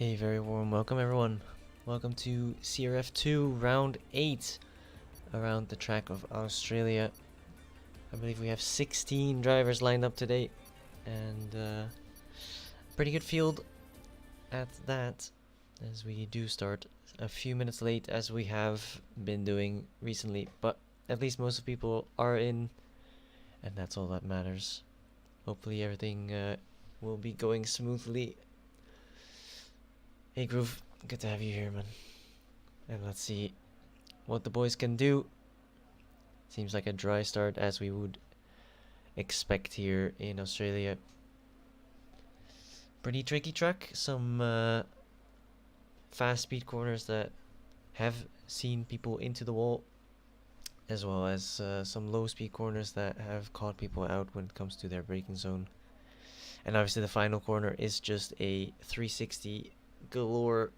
A very warm welcome, everyone. Welcome to CRF2 round 8 around the track of Australia. I believe we have 16 drivers lined up today, and pretty good field at that, as we do start a few minutes late as we have been doing recently, but at least most of the people are in, and that's all that matters. Hopefully everything will be going smoothly. Hey Groove, good to have you here, man. And let's see what the boys can do. Seems like a dry start, as we would expect here in Australia. Pretty tricky track. Some fast speed corners that have seen people into the wall, as well as some low speed corners that have caught people out when it comes to their braking zone. And obviously the final corner is just a 360 galore.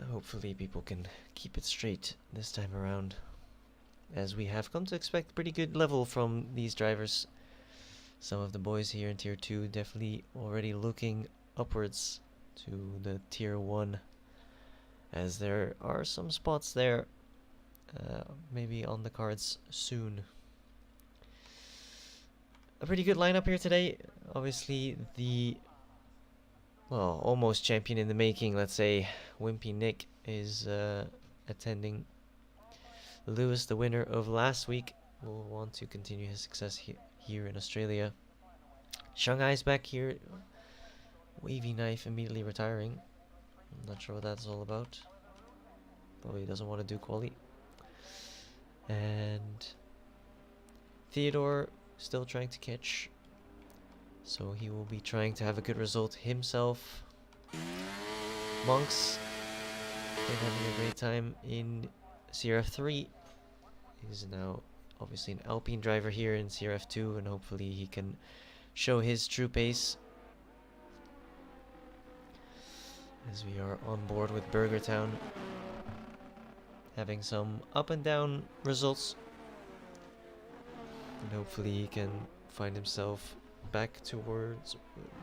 Hopefully people can keep it straight this time around, as we have come to expect pretty good level from these drivers. Some of the boys here in tier 2 definitely already looking upwards to the tier 1, as there are some spots there maybe on the cards soon. A pretty good lineup here today. Obviously the almost champion in the making, let's say, Wimpy Nick is attending. Lewis, the winner of last week, will want to continue his success here in Australia. Shanghai's back here. Wavy Knife immediately retiring. I'm not sure what that's all about. Probably doesn't want to do quali. And Theodore still trying to catch, so he will be trying to have a good result himself. Monks been having a great time in CRF3. He's now obviously an Alpine driver here in CRF2, and hopefully he can show his true pace, as we are on board with Burgertown, having some up and down results, and hopefully he can find himself back towards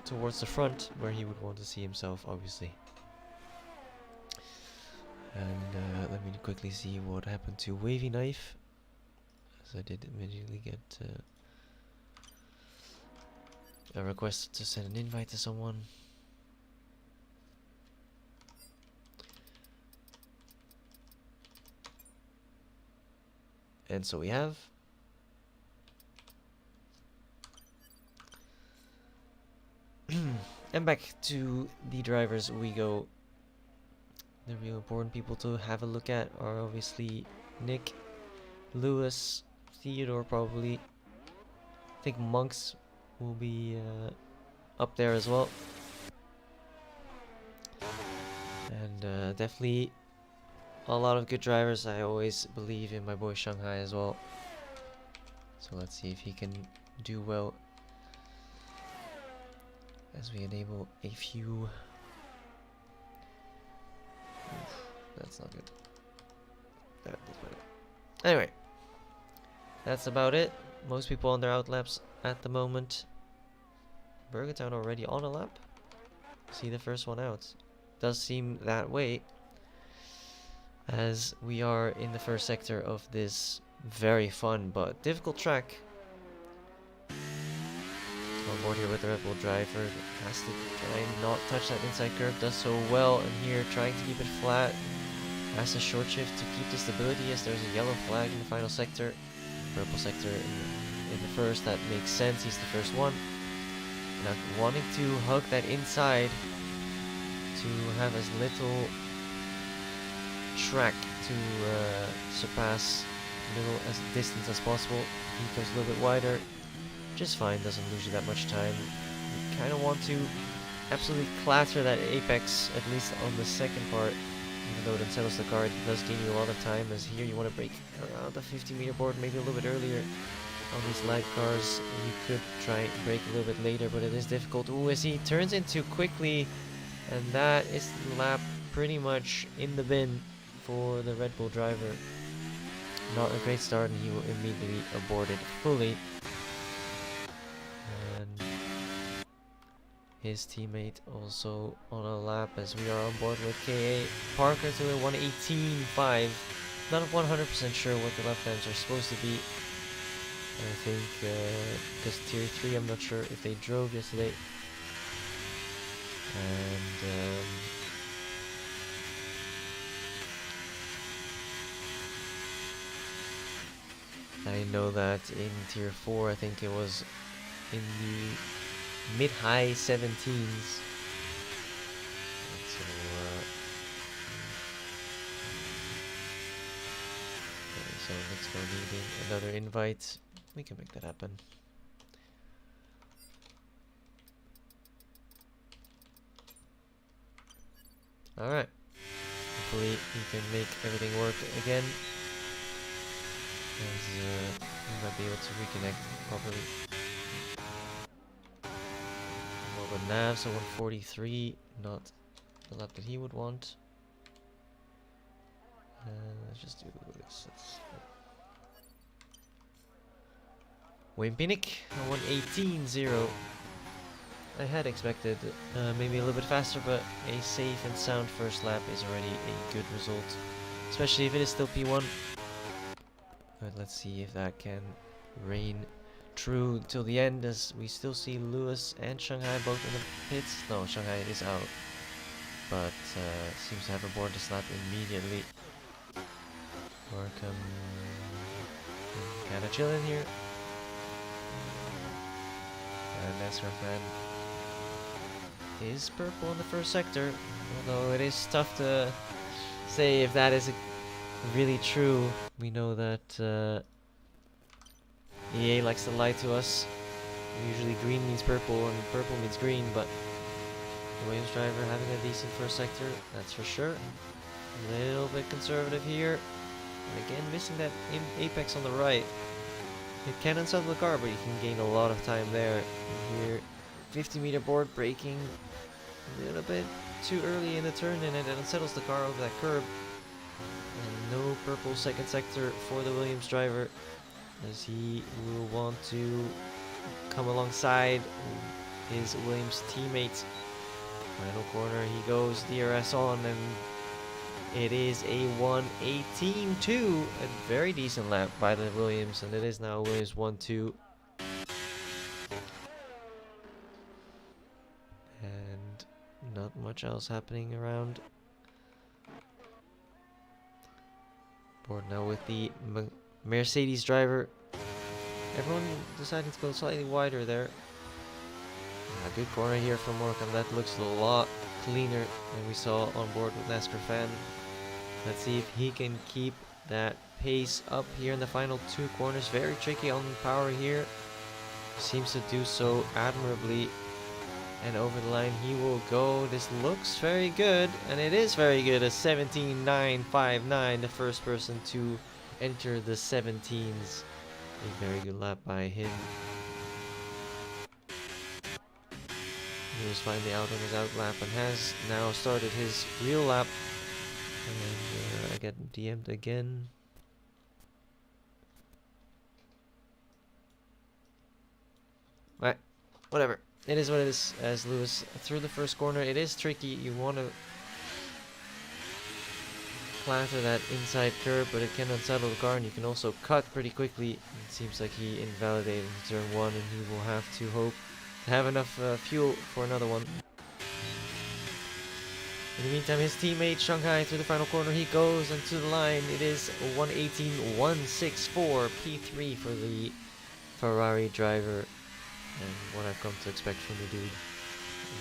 the front, where he would want to see himself, obviously. And let me quickly see what happened to Wavy Knife, as I did immediately get a request to send an invite to someone. And so we have. And back to the drivers we go. The real important people to have a look at are obviously Nick, Lewis, Theodore probably. I think Monks will be up there as well. And definitely a lot of good drivers. I always believe in my boy Shanghai as well. So let's see if he can do well, as we enable a few. That's not good. That's better. Anyway, that's about it. Most people on their out laps at the moment. Burgertown already on a lap. See the first one out. Does seem that way, as we are in the first sector of this very fun but difficult track. On board here with the Red Bull driver, has to try and not touch that inside curve, does so well, and here trying to keep it flat, has a short shift to keep the stability, as there's a yellow flag in the final sector, purple sector in the first. That makes sense, he's the first one. Now wanting to hug that inside to have as little track to surpass little as distance as possible. He goes a little bit wider, just fine, doesn't lose you that much time. You kind of want to absolutely clatter that apex, at least on the second part, even though it unsettles the car. It does gain you a lot of time, as here you want to brake around the 50-meter board, maybe a little bit earlier. On these light cars, you could try and brake a little bit later, but it is difficult. Ooh, as he turns in too quickly, and that is the lap pretty much in the bin for the Red Bull driver. Not a great start, and he will immediately abort it fully. And his teammate also on a lap as we are on board with KA. Parker to a 1:18.5. Not 100% sure what the lap times are supposed to be. I think because tier 3 I'm not sure if they drove yesterday. And I know that in tier 4 I think it was in the mid-high 17s. So okay, so let's go needing another invite. We can make that happen. Alright. Hopefully you can make everything work again. As we might be able to reconnect properly. Well, the nav, so 143, not the lap that he would want. Let's just do this. Wayne Pinnick, 1:18.0. I had expected maybe a little bit faster, but a safe and sound first lap is already a good result, especially if it is still P1. But let's see if that can reign true till the end, as we still see Lewis and Shanghai both in the pits. No, Shanghai is out, but seems to have aboard this lap immediately. Markham kinda chilling here. And NASCAR fan is purple in the first sector, although it is tough to say if that is really true. We know that EA likes to lie to us. Usually green means purple and purple means green, but the Williams driver having a decent first sector, that's for sure. A little bit conservative here. And again, missing that apex on the right. It can unsettle the car, but you can gain a lot of time there. And here, 50-meter board braking a little bit too early in the turn, and it unsettles the car over that curb. And no purple second sector for the Williams driver, as he will want to come alongside his Williams teammate. Final corner, he goes, DRS on, and it is a 1:18.2, a very decent lap by the Williams, and it is now Williams 1-2. And not much else happening around. Board now with the Mercedes driver. Everyone deciding to go slightly wider there. A good corner here from Morecambe. That looks a lot cleaner than we saw on board with NASCAR fan. Let's see if he can keep that pace up here in the final two corners. Very tricky on power here. Seems to do so admirably. And over the line he will go. This looks very good, and it is very good. A 17.959, the first person to enter the 17s. A very good lap by him. He was finally out on his out lap and has now started his real lap. And I get DM'd again. Alright, whatever. It is what it is, as Lewis through the first corner. It is tricky. You want to clatter that inside curb, but it can unsettle the car, and you can also cut pretty quickly. It seems like he invalidated turn 1, and he will have to hope to have enough fuel for another one. In the meantime, his teammate Shanghai through the final corner, he goes, and to the line it is 1:18.164, P3 for the Ferrari driver, and what I've come to expect from the dude.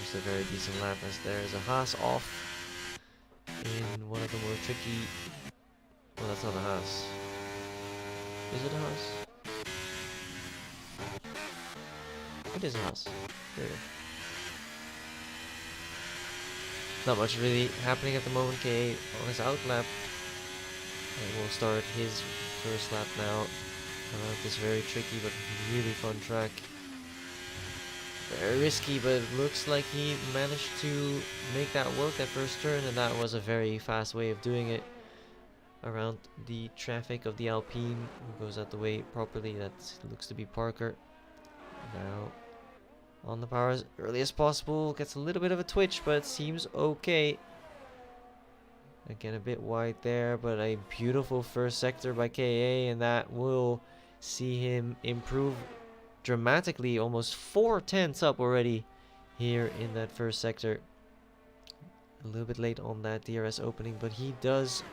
Just a very decent lap, as there is a Haas off in one of the more tricky. Well, that's not a Haas. Is it a Haas? It is a Haas. There we go. Not much really happening at the moment. KA on his out lap, and will start his first lap now. This very tricky but really fun track. Very risky, but it looks like he managed to make that work that first turn, and that was a very fast way of doing it around the traffic of the Alpine, who goes out the way properly. That looks to be Parker. Now On the power as early as possible. Gets a little bit of a twitch, but seems okay. Again, a bit wide there, but a beautiful first sector by KA, and that will see him improve dramatically. Almost 4/10 up already here in that first sector. A little bit late on that DRS opening, but he does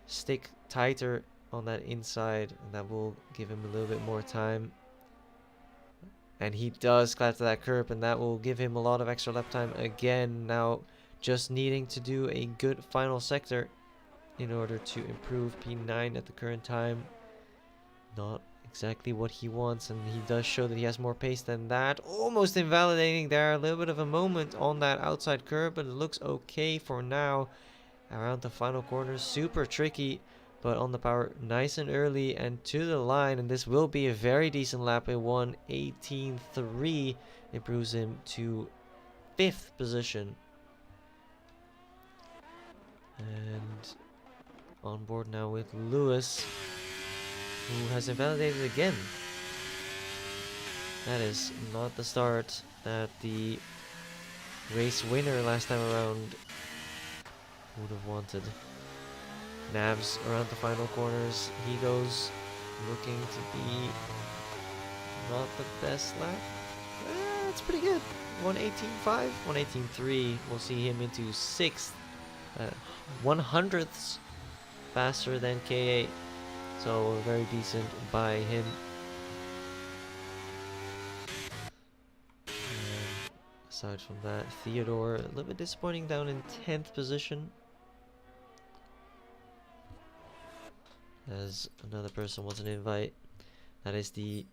stick tighter on that inside, and that will give him a little bit more time. And he does clatter that curb, and that will give him a lot of extra lap time again. Now just needing to do a good final sector in order to improve P9 at the current time. Not exactly what he wants, and he does show that he has more pace than that. Almost invalidating there. A little bit of a moment on that outside curb, but it looks okay for now. Around the final corner, super tricky, but on the power nice and early and to the line, and this will be a very decent lap. A 1:18.3 improves him to 5th position. And on board now with Lewis, who has invalidated again. That is not the start that the race winner last time around would have wanted. Navs around the final corners. He goes looking to be not the best lap. That's pretty good. 1:18.5, 1:18.3 will see him into 6th. 100ths faster than KA. So very decent by him. And aside from that, Theodore a little bit disappointing, down in 10th position. As another person wants an invite. That is the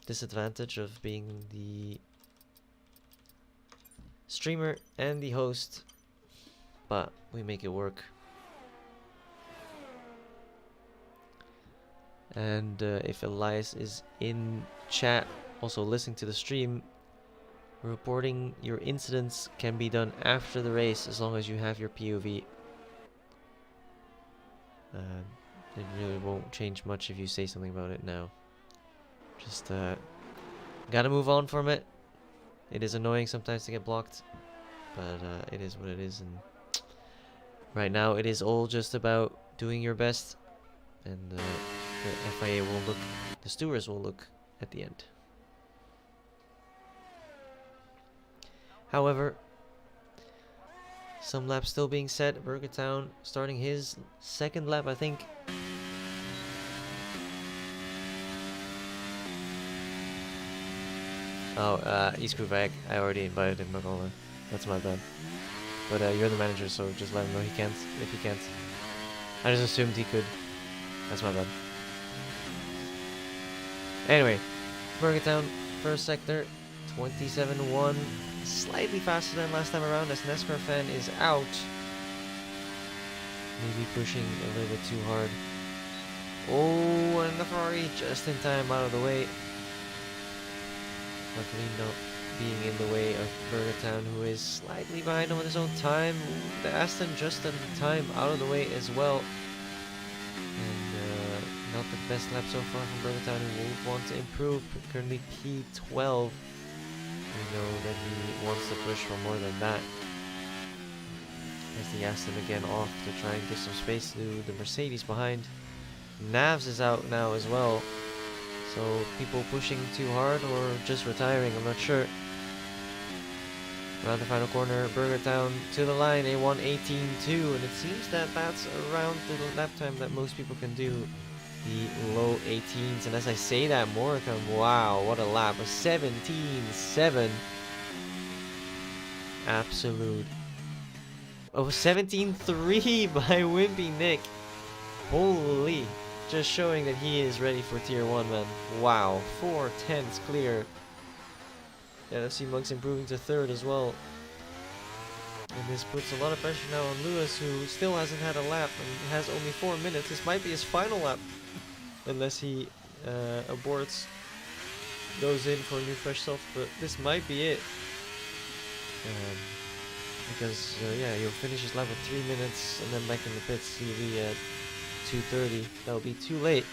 disadvantage of being the streamer and the host, but we make it work. And if Elias is in chat also listening to the stream, reporting your incidents can be done after the race as long as you have your POV. It really won't change much if you say something about it now. Just gotta move on from it. It is annoying sometimes to get blocked, but it is what it is, and right now it is all just about doing your best, and the FIA will look, the stewards will look at the end. However, some laps still being set. Burgertown starting his 2nd lap, I think. Oh, Iskuvak, I already invited him, not gonna. That's my bad. But you're the manager, so just let him know he can't, if he can't. I just assumed he could. That's my bad. Anyway, Burgertown, first sector, 27.1. Slightly faster than last time around, as NASCAR fan is out. Maybe pushing a little bit too hard. Oh, and the Ferrari just in time out of the way. Luckily not being in the way of Burgertown, who is slightly behind on his own time. Ooh, the Aston just in time out of the way as well. And not the best lap so far from Burgertown, who will want to improve. Currently P12. We know that he wants to push for more than that. As the Aston again off to try and give some space to the Mercedes behind. Navs is out now as well. So people pushing too hard or just retiring, I'm not sure. Around the final corner, Burgertown to the line, a 1:18.2, and it seems that that's around the lap time that most people can do. The low 18s, and as I say that, Moricum, wow, what a lap, a 17.7. Absolute. Oh, 17.3 by Wimpy Nick. Holy. Just showing that he is ready for tier 1, man. Wow, 4/10 clear. NFC Monks improving to 3rd as well. And this puts a lot of pressure now on Lewis, who still hasn't had a lap and has only 4 minutes. This might be his final lap, unless he aborts, goes in for a new fresh soft, but this might be it. Because, yeah, he'll finish his lap with 3 minutes, and then back in the pits he'll be at 2:30. That'll be too late.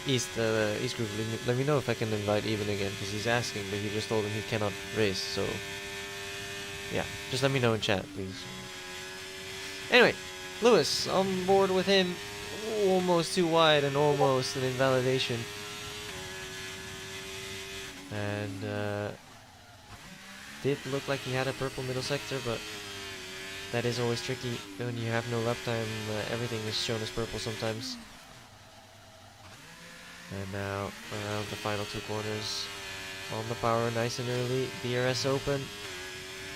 East group, let me know if I can invite Even again, because he's asking, but he just told him he cannot race, so yeah, just let me know in chat, please. Anyway, Lewis, on board with him, almost too wide and almost an invalidation. And did look like he had a purple middle sector, but that is always tricky when you have no lap time. Everything is shown as purple sometimes. And now around the final 2 corners, on the power, nice and early, DRS open,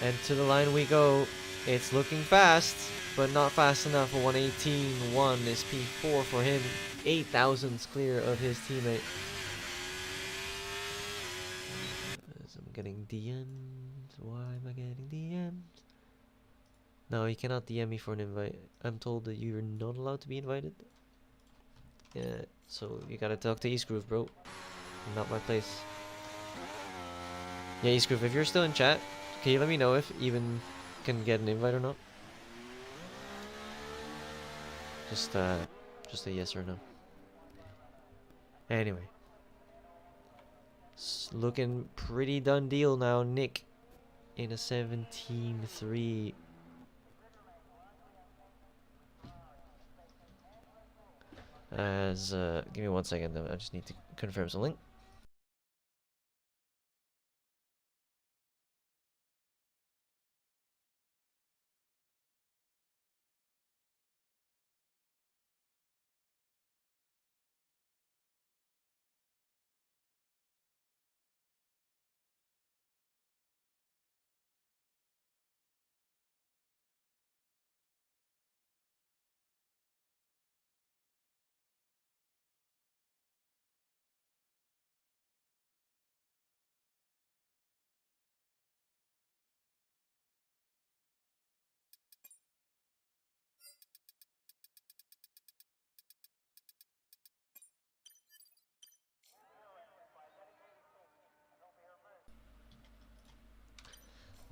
and to the line we go. It's looking fast, but not fast enough. A 1:18.1 is P4 for him, 8 thousandths clear of his teammate. As I'm getting DM'd, why am I getting DM'd? No, you cannot DM me for an invite. I'm told that you're not allowed to be invited. Yeah, so you gotta talk to East Groove, bro. Not my place. Yeah, East Groove, if you're still in chat, can you let me know if Even can get an invite or not? Just a yes or no. Anyway. It's looking pretty done deal now. Nick in a 17.3. As, give me 1 second though, I just need to confirm something.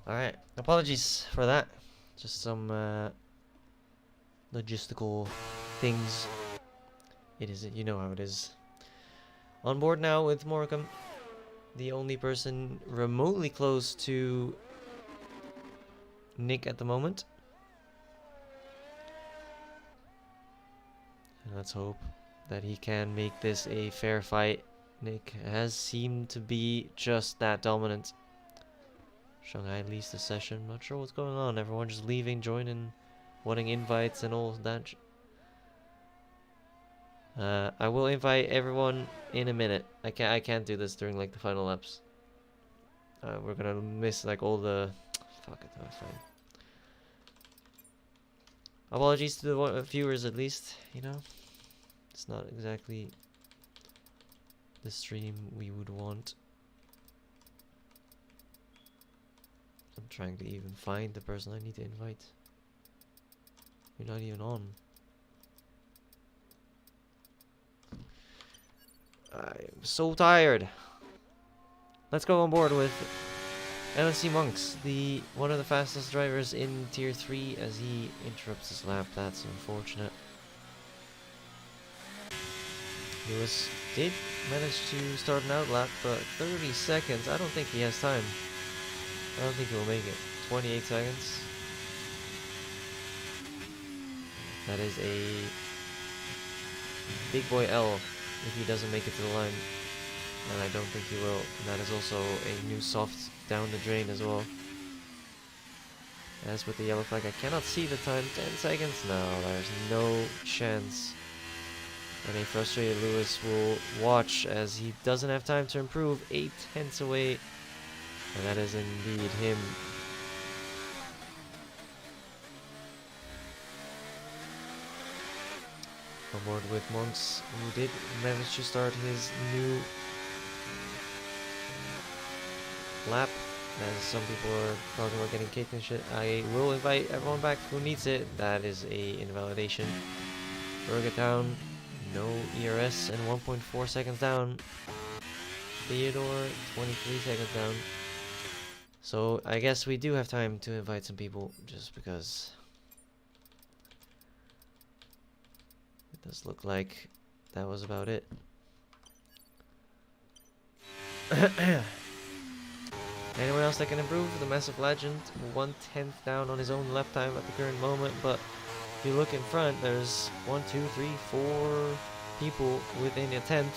Alright, apologies for that. Just some logistical things. It is, you know how it is. On board now with Morecambe, the only person remotely close to Nick at the moment. And let's hope that he can make this a fair fight. Nick has seemed to be just that dominant. Shanghai leads the session. Not sure what's going on. Everyone just leaving, joining, wanting invites and all that. I will invite everyone in a minute. I can't do this during like the final laps. We're gonna miss like all the. Fuck it, that's fine. Apologies to the viewers at least. You know, it's not exactly the stream we would want. I'm trying to even find the person I need to invite. You're not even on. I'm so tired. Let's go on board with LNC Monks, one of the fastest drivers in Tier 3 as he interrupts his lap. That's unfortunate. Lewis did manage to start an out lap, but 30 seconds, I don't think he has time. I don't think he'll make it. 28 seconds. That is a big boy L if he doesn't make it to the line. And I don't think he will. And that is also a new soft down the drain as well. As with the yellow flag, I cannot see the time. 10 seconds? No, there's no chance. And a frustrated Lewis will watch as he doesn't have time to improve. 8 tenths away. And that is indeed him. On board with Monks, who did manage to start his new lap. As some people are talking about getting kicked and shit. I will invite everyone back who needs it. That is a invalidation. Berger down. No ERS and 1.4 seconds down. Theodore, 23 seconds down. So I guess we do have time to invite some people, just because it does look like that was about it. Anyone else that can improve? The Massive Legend, 1/10 down on his own lap time at the current moment, but if you look in front, there's 1, 2, 3, 4 people within a tenth.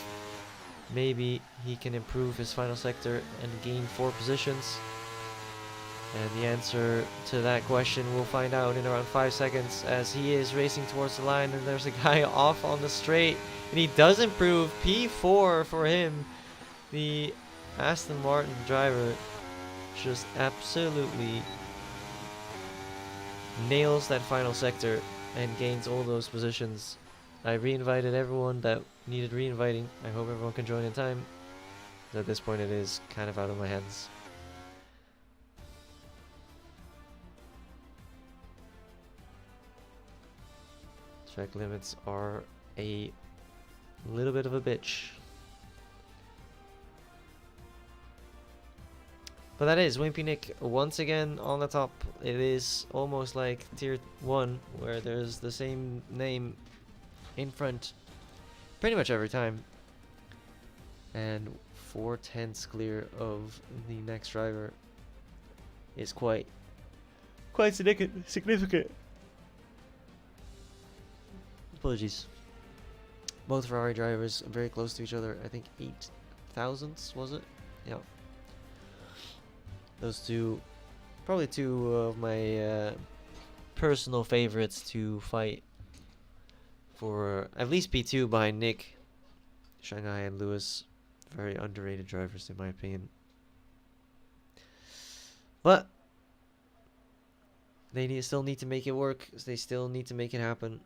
Maybe he can improve his final sector and gain 4 positions. And the answer to that question we'll find out in around 5 seconds, as he is racing towards the line and there's a guy off on the straight and he does improve. P4 for him. The Aston Martin driver just absolutely nails that final sector and gains all those positions. I re-invited everyone that needed re-inviting. I hope everyone can join in time. At this point it is kind of out of my hands. Track limits are a little bit of a bitch. But that is Wimpy Nick once again on the top. It is almost like tier 1, where there's the same name in front pretty much every time. And 4/10 clear of the next driver is quite significant. Apologies. Both Ferrari drivers very close to each other. I think 8 thousandths was it? Yeah. Those two, probably two of my personal favorites to fight for at least P2 behind Nick, Shanghai and Lewis. Very underrated drivers in my opinion. But they still need to make it work. They still need to make it happen.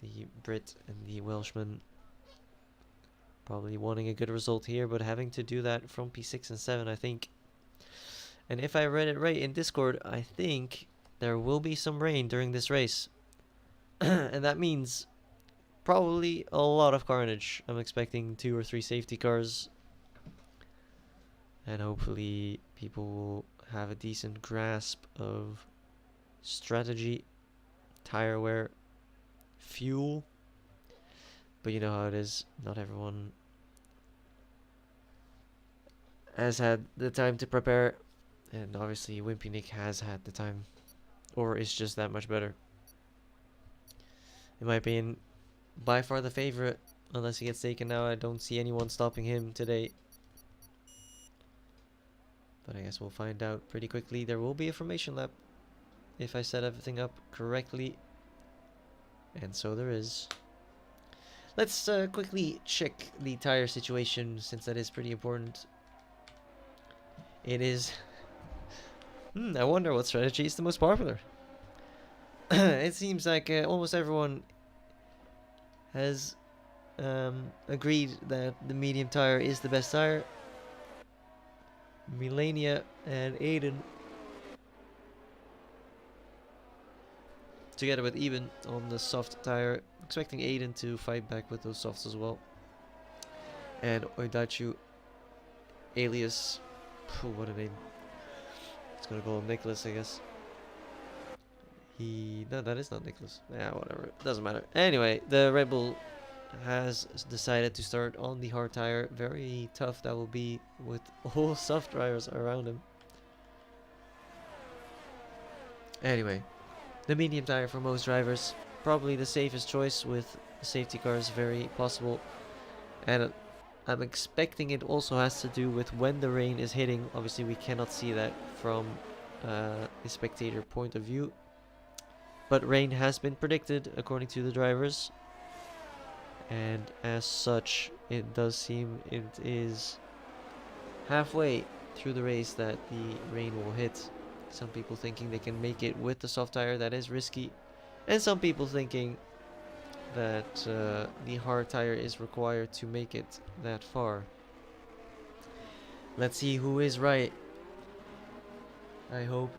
The Brit and the Welshman probably wanting a good result here, but having to do that from P6 and 7, I think. And if I read it right in Discord, I think there will be some rain during this race. And that means probably a lot of carnage. I'm expecting 2 or 3 safety cars. And hopefully people will have a decent grasp of strategy, tire wear, fuel. But you know how it is. Not everyone has had the time to prepare. And obviously Wimpy Nick has had the time. Or is just that much better. In my opinion, by far the favorite. Unless he gets taken now, I don't see anyone stopping him today. But I guess we'll find out pretty quickly. There will be a formation lap if I set everything up correctly. And so there is. Let's quickly check the tire situation, since that is pretty important. It is... I wonder what strategy is the most popular. It seems like almost everyone has agreed that the medium tire is the best tire. Melania and Aiden, together with Eben on the soft tire. Expecting Aiden to fight back with those softs as well. And Oidachu, alias, what a name. It's gonna call him Nicholas, I guess. No, that is not Nicholas. Yeah, whatever. Doesn't matter. Anyway, the Red Bull has decided to start on the hard tire. Very tough that will be with all soft drivers around him. Anyway, the medium tire for most drivers. Probably the safest choice, with safety cars very possible. And I'm expecting it also has to do with when the rain is hitting. Obviously we cannot see that from a spectator point of view. But rain has been predicted according to the drivers. And as such, it does seem it is halfway through the race that the rain will hit. Some people thinking they can make it with the soft tire, that is risky. And some people thinking that the hard tire is required to make it that far. Let's see who is right. I hope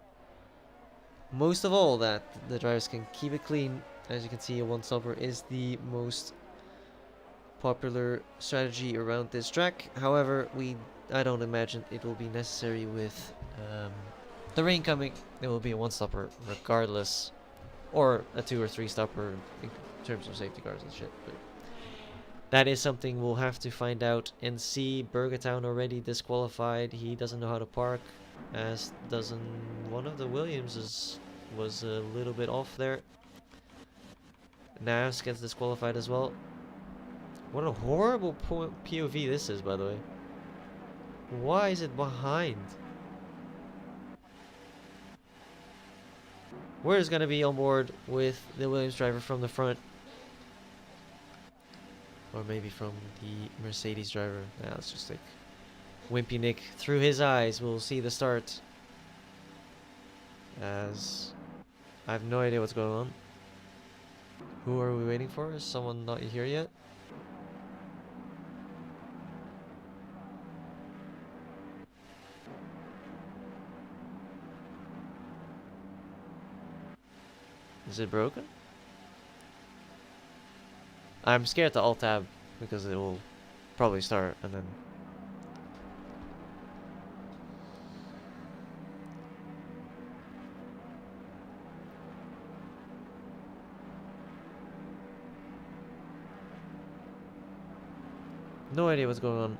most of all that the drivers can keep it clean. As you can see, a one-stopper is the most popular strategy around this track. However, I don't imagine it will be necessary with the rain coming. It will be a one-stopper regardless, or a 2 or 3 stopper in terms of safety cars and shit. But that is something we'll have to find out and see. Burgertown already disqualified. He doesn't know how to park, as doesn't one of the Williamses. Was a little bit off there. Navs gets disqualified as well. What a horrible POV this is, by the way. Why is it behind? We're just gonna be on board with the Williams driver from the front. Or maybe from the Mercedes driver. Nah, let's just take Wimpy Nick. Through his eyes, we'll see the start. As I have no idea what's going on. Who are we waiting for? Is someone not here yet? Is it broken? I'm scared to alt tab because it will probably start and then. No idea what's going on.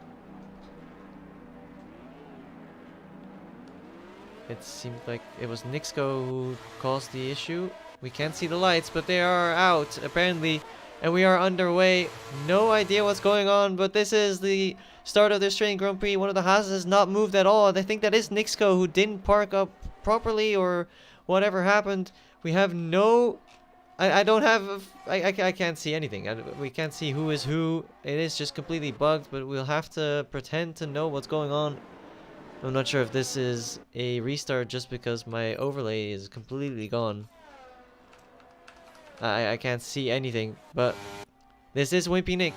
It seemed like it was Nixco who caused the issue. We can't see the lights, but they are out, apparently. And we are underway. No idea what's going on, but this is the start of the Australian Grand Prix. One of the Haas has not moved at all. I think that is Nixco who didn't park up properly or whatever happened. We have no... I don't have... I can't see anything. We can't see who is who. It is just completely bugged, but we'll have to pretend to know what's going on. I'm not sure if this is a restart just because my overlay is completely gone. I can't see anything, but this is Wimpy Nick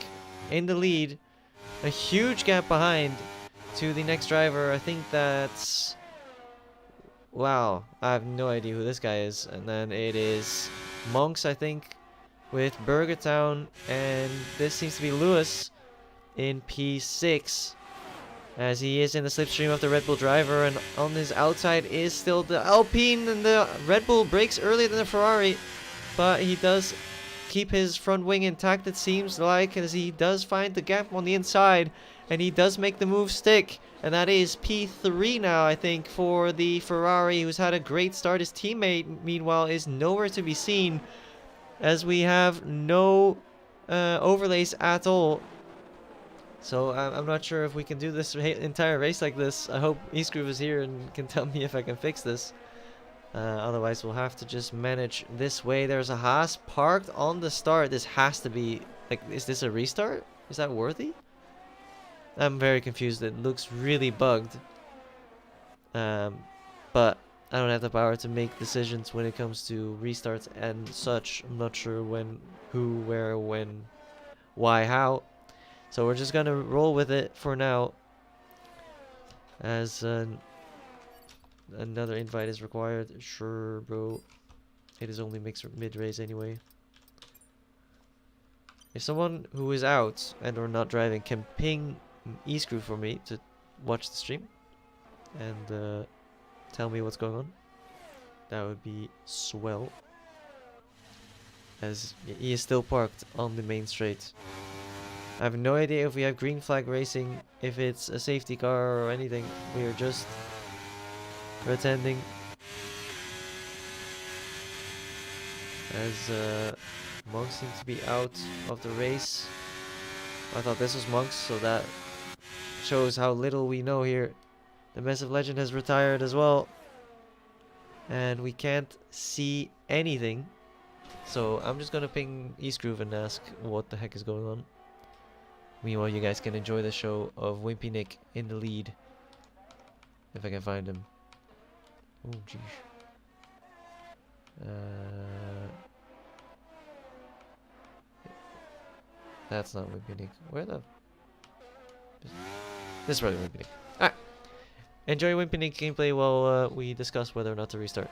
in the lead. A huge gap behind to the next driver. I think that's... Wow, I have no idea who this guy is. And then it is Monks, I think, with Burgertown. And this seems to be Lewis in P6. As he is in the slipstream of the Red Bull driver, and on his outside is still the Alpine, and the Red Bull brakes earlier than the Ferrari, but he does keep his front wing intact, it seems like, as he does find the gap on the inside, and he does make the move stick, and that is P3 now, I think, for the Ferrari, who's had a great start. His teammate, meanwhile, is nowhere to be seen, as we have no overlays at all. So I'm not sure if we can do this entire race like this. I hope Eastgroove is here and can tell me if I can fix this. Otherwise we'll have to just manage this way. There's a Haas parked on the start. This has to be, like, is this a restart? Is that worthy? I'm very confused. It looks really bugged. But I don't have the power to make decisions when it comes to restarts and such. I'm not sure when, who, where, when, why, how. So we're just gonna roll with it for now, as another invite is required. Sure, bro. It is only mid-race anyway. If someone who is out and or not driving can ping Eastgroove for me to watch the stream and tell me what's going on, that would be swell. As he is still parked on the main straight. I have no idea if we have green flag racing, if it's a safety car or anything. We are just pretending. As Monks seems to be out of the race. I thought this was Monks, so that shows how little we know here. The Massive Legend has retired as well. And we can't see anything. So I'm just gonna ping Eastgroove and ask what the heck is going on. Meanwhile, you guys can enjoy the show of Wimpy Nick in the lead. If I can find him. Oh, jeez. That's not Wimpy Nick. Where the... This is probably Wimpy Nick. Alright. Enjoy Wimpy Nick gameplay while we discuss whether or not to restart.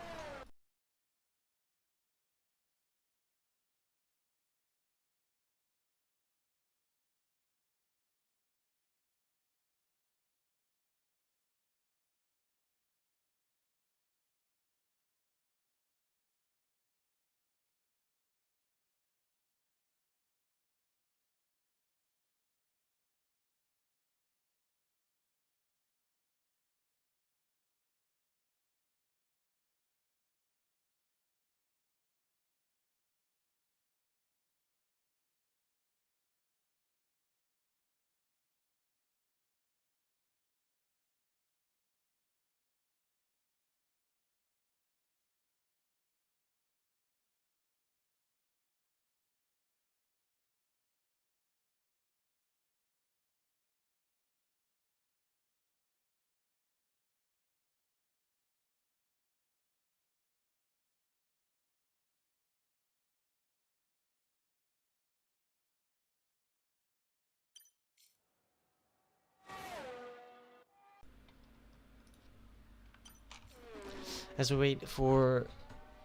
As we wait for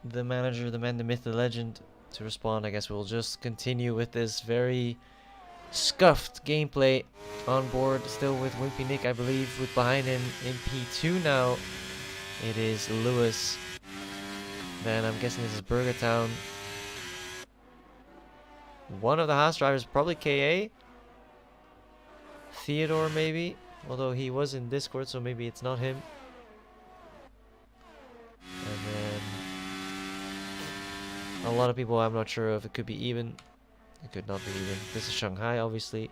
the manager, the man, the myth, the legend to respond, I guess we'll just continue with this very scuffed gameplay on board, still with Wimpy Nick, I believe, with behind him in P2 now. It is Lewis. Then I'm guessing this is Burger Town. One of the Haas drivers, probably KA. Theodore, maybe. Although he was in Discord, so maybe it's not him. And then a lot of people, I'm not sure if it could be even. It could not be even. This is Shanghai, obviously.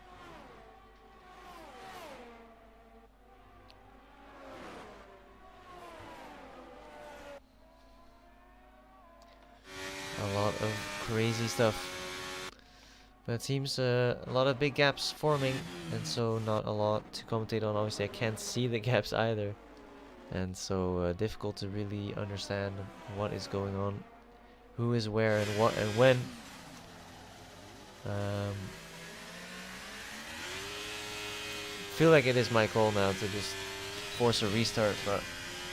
A lot of crazy stuff. But it seems a lot of big gaps forming, and so not a lot to commentate on. Obviously, I can't see the gaps either, and so difficult to really understand what is going on, who is where, and what and when. Feel like it is my call now to just force a restart, but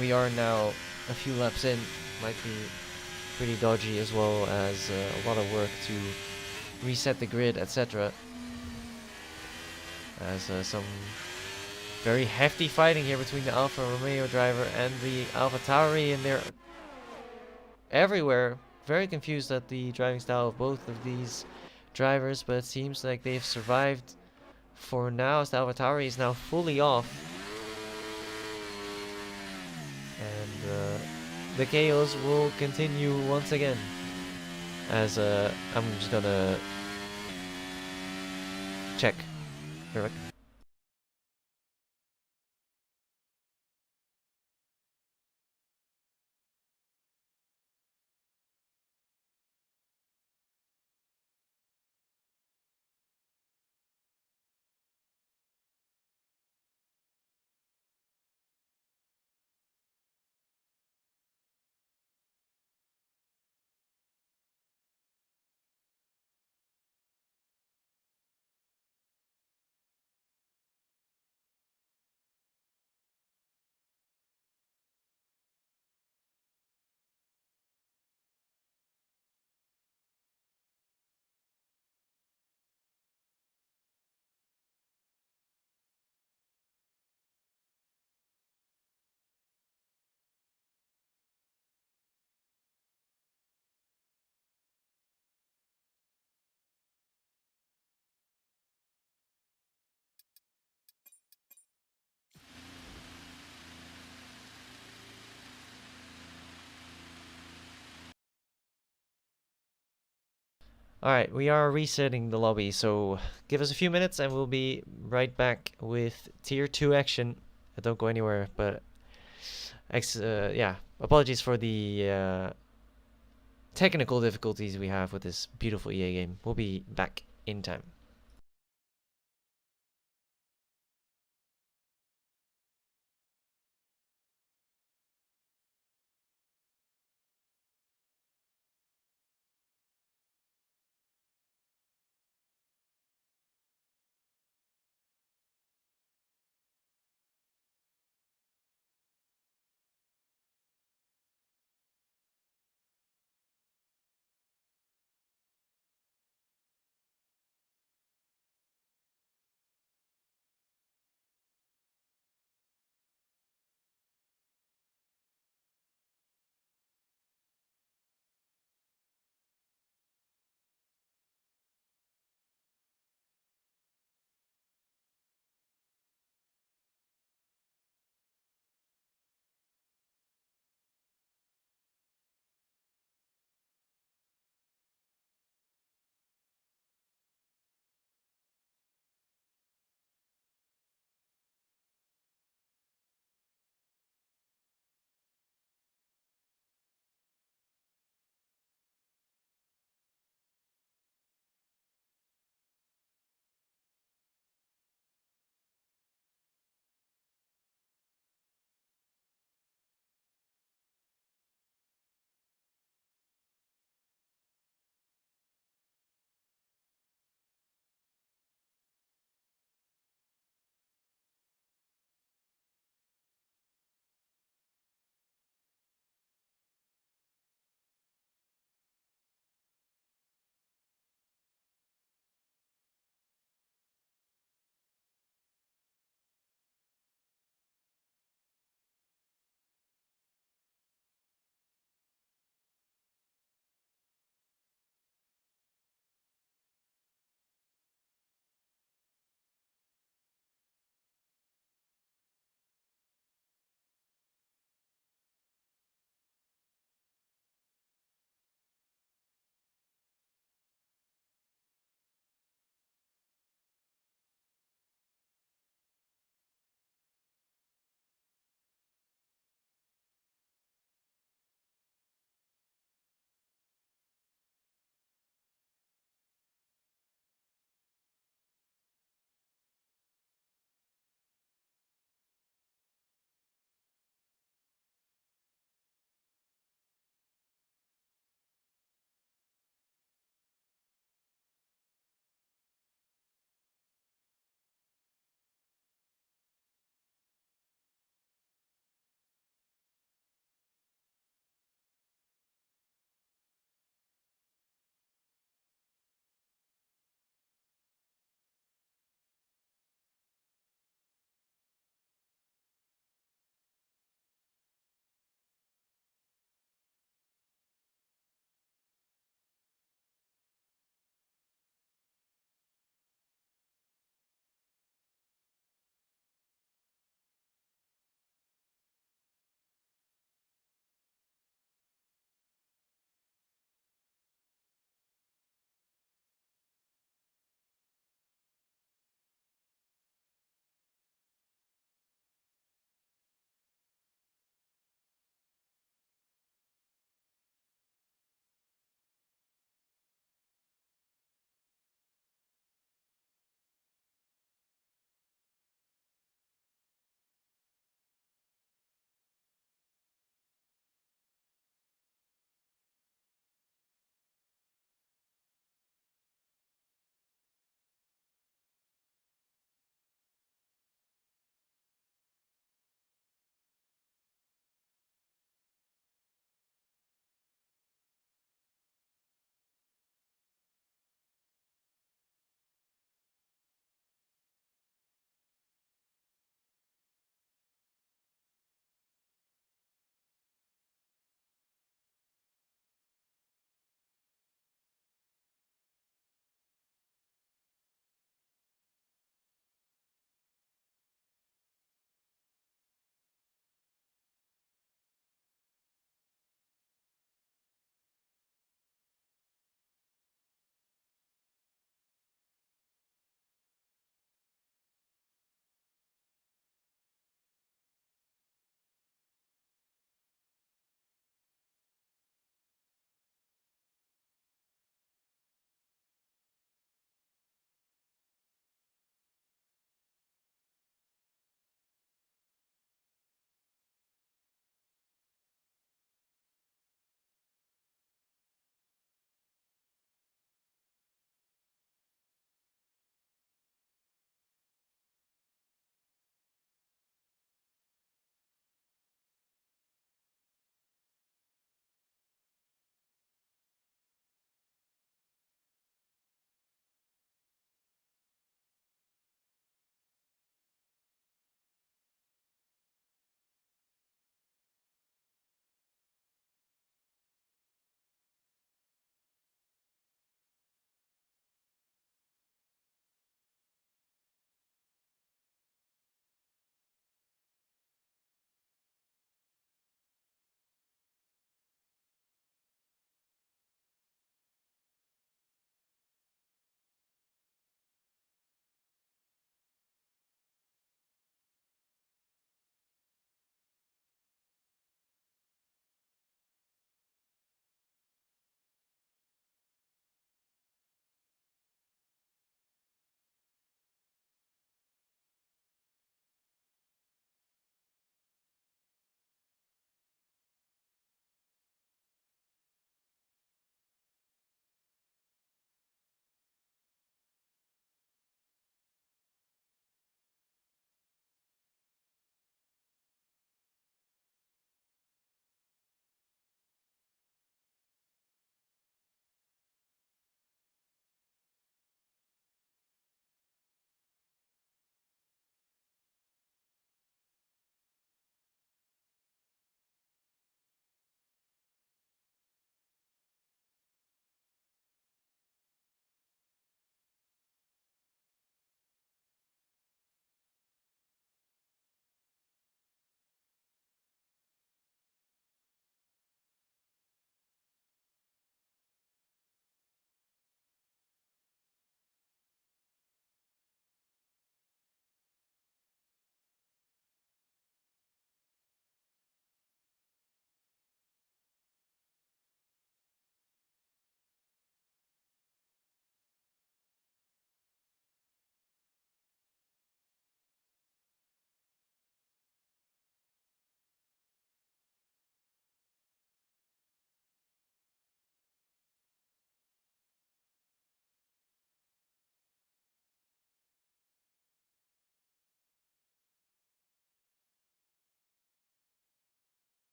we are now a few laps in. Might be pretty dodgy, as well as a lot of work to reset the grid, etc. As some very hefty fighting here between the Alfa Romeo driver and the Alpha Tauri, and they're everywhere. Very confused at the driving style of both of these drivers, but it seems like they've survived for now, as the Alpha Tauri is now fully off. And the chaos will continue once again. As I'm just gonna check. Perfect. Alright, we are resetting the lobby, so give us a few minutes and we'll be right back with Tier 2 action. Don't go anywhere, but yeah, apologies for the technical difficulties we have with this beautiful EA game. We'll be back in time.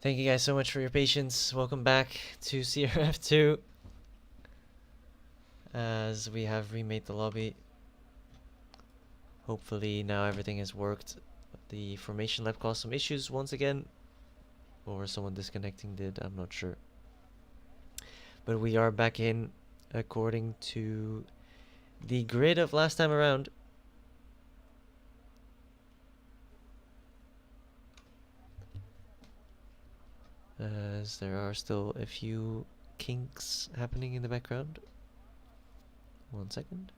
Thank you guys so much for your patience. Welcome back to CRF2 as we have remade the lobby. Hopefully now everything has worked. The formation lab caused some issues once again, or someone disconnecting did, I'm not sure. But we are back in according to the grid of last time around. As there are still a few kinks happening in the background. 1 second.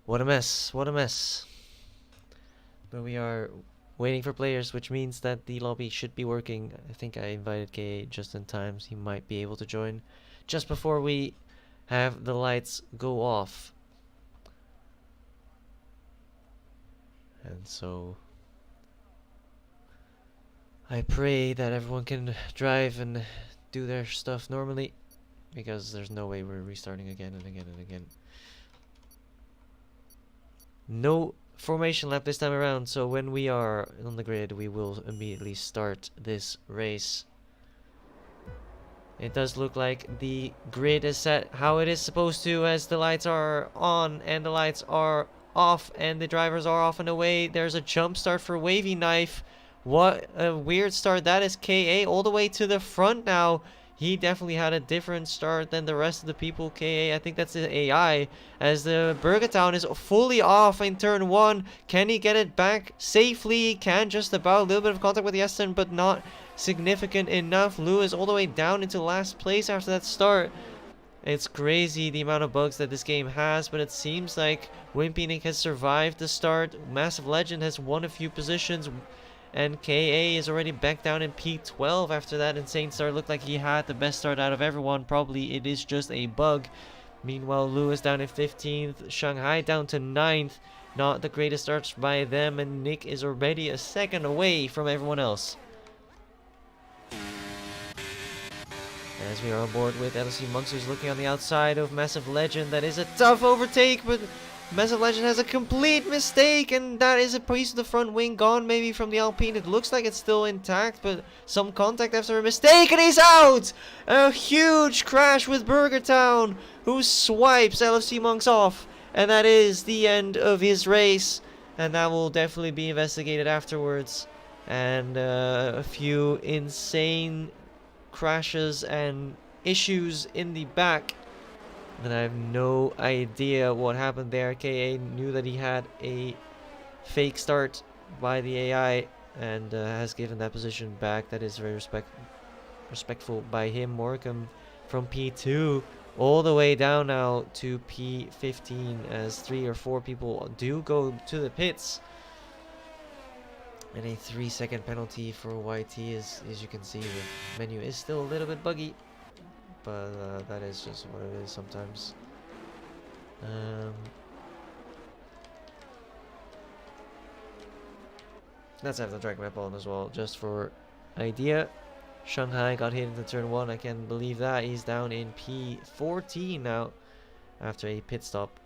What a mess, what a mess. But we are waiting for players, which means that the lobby should be working. I think I invited KA just in time, so he might be able to join just before we have the lights go off. And so I pray that everyone can drive and do their stuff normally, because there's no way we're restarting again and again and again. No formation lap this time around, so when we are on the grid, we will immediately start this race. It does look like the grid is set how it is supposed to, as the lights are on and the lights are off and the drivers are off and away. There's a jump start for Wavy Knife. What a weird start. That is KA all the way to the front now. He definitely had a different start than the rest of the people. KA, I think that's the AI, as the Burgertown is fully off in turn 1. Can he get it back safely? Can just about. A little bit of contact with the Aston, but not significant enough. Lewis all the way down into last place after that start. It's crazy the amount of bugs that this game has, but it seems like Wimpy Nick has survived the start. Massive Legend has won a few positions, and KA is already back down in P12 after that insane start. Looked like he had the best start out of everyone. Probably it is just a bug. Meanwhile, Lewis down in 15th, Shanghai down to 9th. Not the greatest starts by them, and Nick is already a second away from everyone else. As we are on board with LC Monks, who's looking on the outside of Massive Legend. That is a tough overtake, but Massive Legend has a complete mistake, and that is a piece of the front wing gone maybe from the Alpine. It looks like it's still intact, but some contact after a mistake, and he's out! A huge crash with Burgertown, who swipes LFC Monks off, and that is the end of his race, and that will definitely be investigated afterwards. And a few insane crashes and issues in the back, and I have no idea what happened there. KA knew that he had a fake start by the AI and has given that position back. That is very respectful by him. Morecambe from P2 all the way down now to P15, as 3 or 4 people do go to the pits. And a 3-second penalty for YT is, as you can see, the menu is still a little bit buggy, but that is just what it is sometimes. Let's have the drag map on as well, just for idea. Shanghai got hit into turn 1, I can't believe that. He's down in P14 now after a pit stop.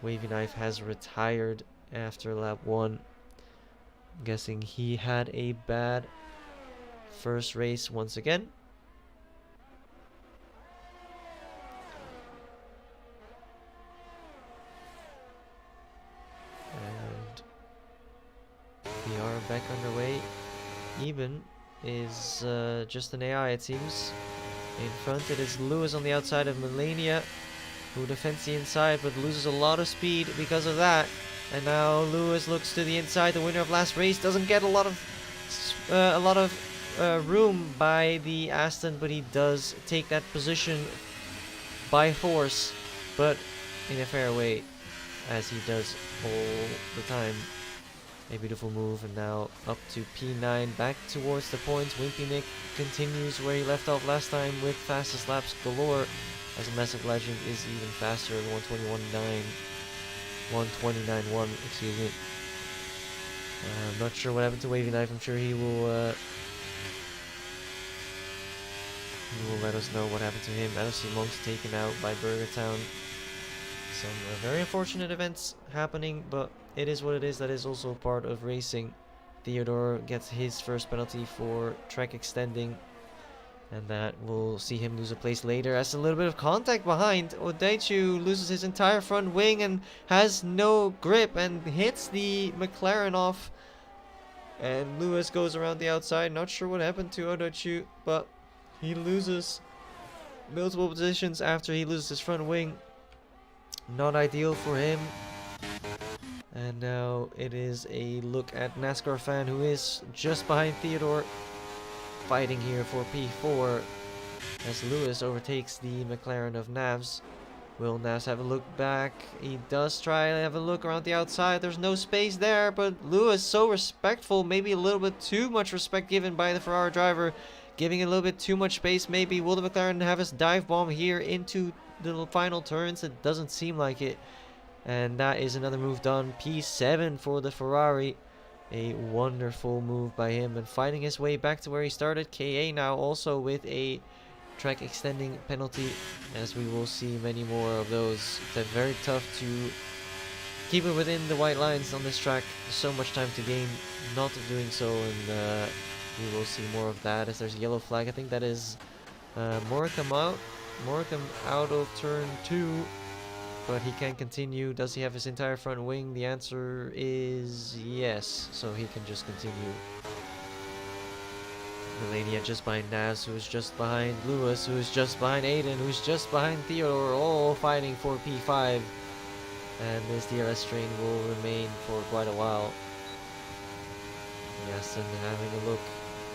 Wavy Knife has retired after lap 1. I'm guessing he had a bad first race once again. And we are back underway. Even is just an AI, it seems. In front it is Lewis on the outside of Melania, who defends the inside but loses a lot of speed because of that. And now Lewis looks to the inside. The winner of last race doesn't get a lot of room by the Aston, but he does take that position by force, but in a fair way, as he does all the time. A beautiful move, and now up to P9, back towards the points. Wimpy Nick continues where he left off last time with fastest laps galore, as Massive Legend is even faster at 121.9, 129.1, excuse me. I'm not sure what happened to Wavy Knife. I'm sure he will let us know what happened to him. I don't see Monks taken out by Burger Town. Some very unfortunate events happening, but it is what it is. That is also part of racing. Theodore gets his first penalty for track extending, and that will see him lose a place later as a little bit of contact behind. Odaichu loses his entire front wing and has no grip and hits the McLaren off, and Lewis goes around the outside. Not sure what happened to Odaichu, but he loses multiple positions after he loses his front wing. Not ideal for him. And now it is a look at NASCAR Fan, who is just behind Theodore, fighting here for P4 as Lewis overtakes the McLaren of Navs. Will Navs have a look back? He does try to have a look around the outside. There's no space there, but Lewis so respectful, maybe a little bit too much respect given by the Ferrari driver, giving it a little bit too much space maybe. Will the McLaren have his dive bomb here into the final turns? It doesn't seem like it. And that is another move done. P7 for the Ferrari. A wonderful move by him, and fighting his way back to where he started. KA now also with a track extending penalty, as we will see many more of those. It's very tough to keep it within the white lines on this track. There's so much time to gain not doing so, and we will see more of that as there's a yellow flag. I think that is Morecambe out of turn 2, but he can continue. Does he have his entire front wing? The answer is yes, so he can just continue. Melania just behind Naz, who's just behind Lewis, who's just behind Aiden, who's just behind Theodore, all fighting for P5. And this DRS train will remain for quite a while. Yes, and having a look,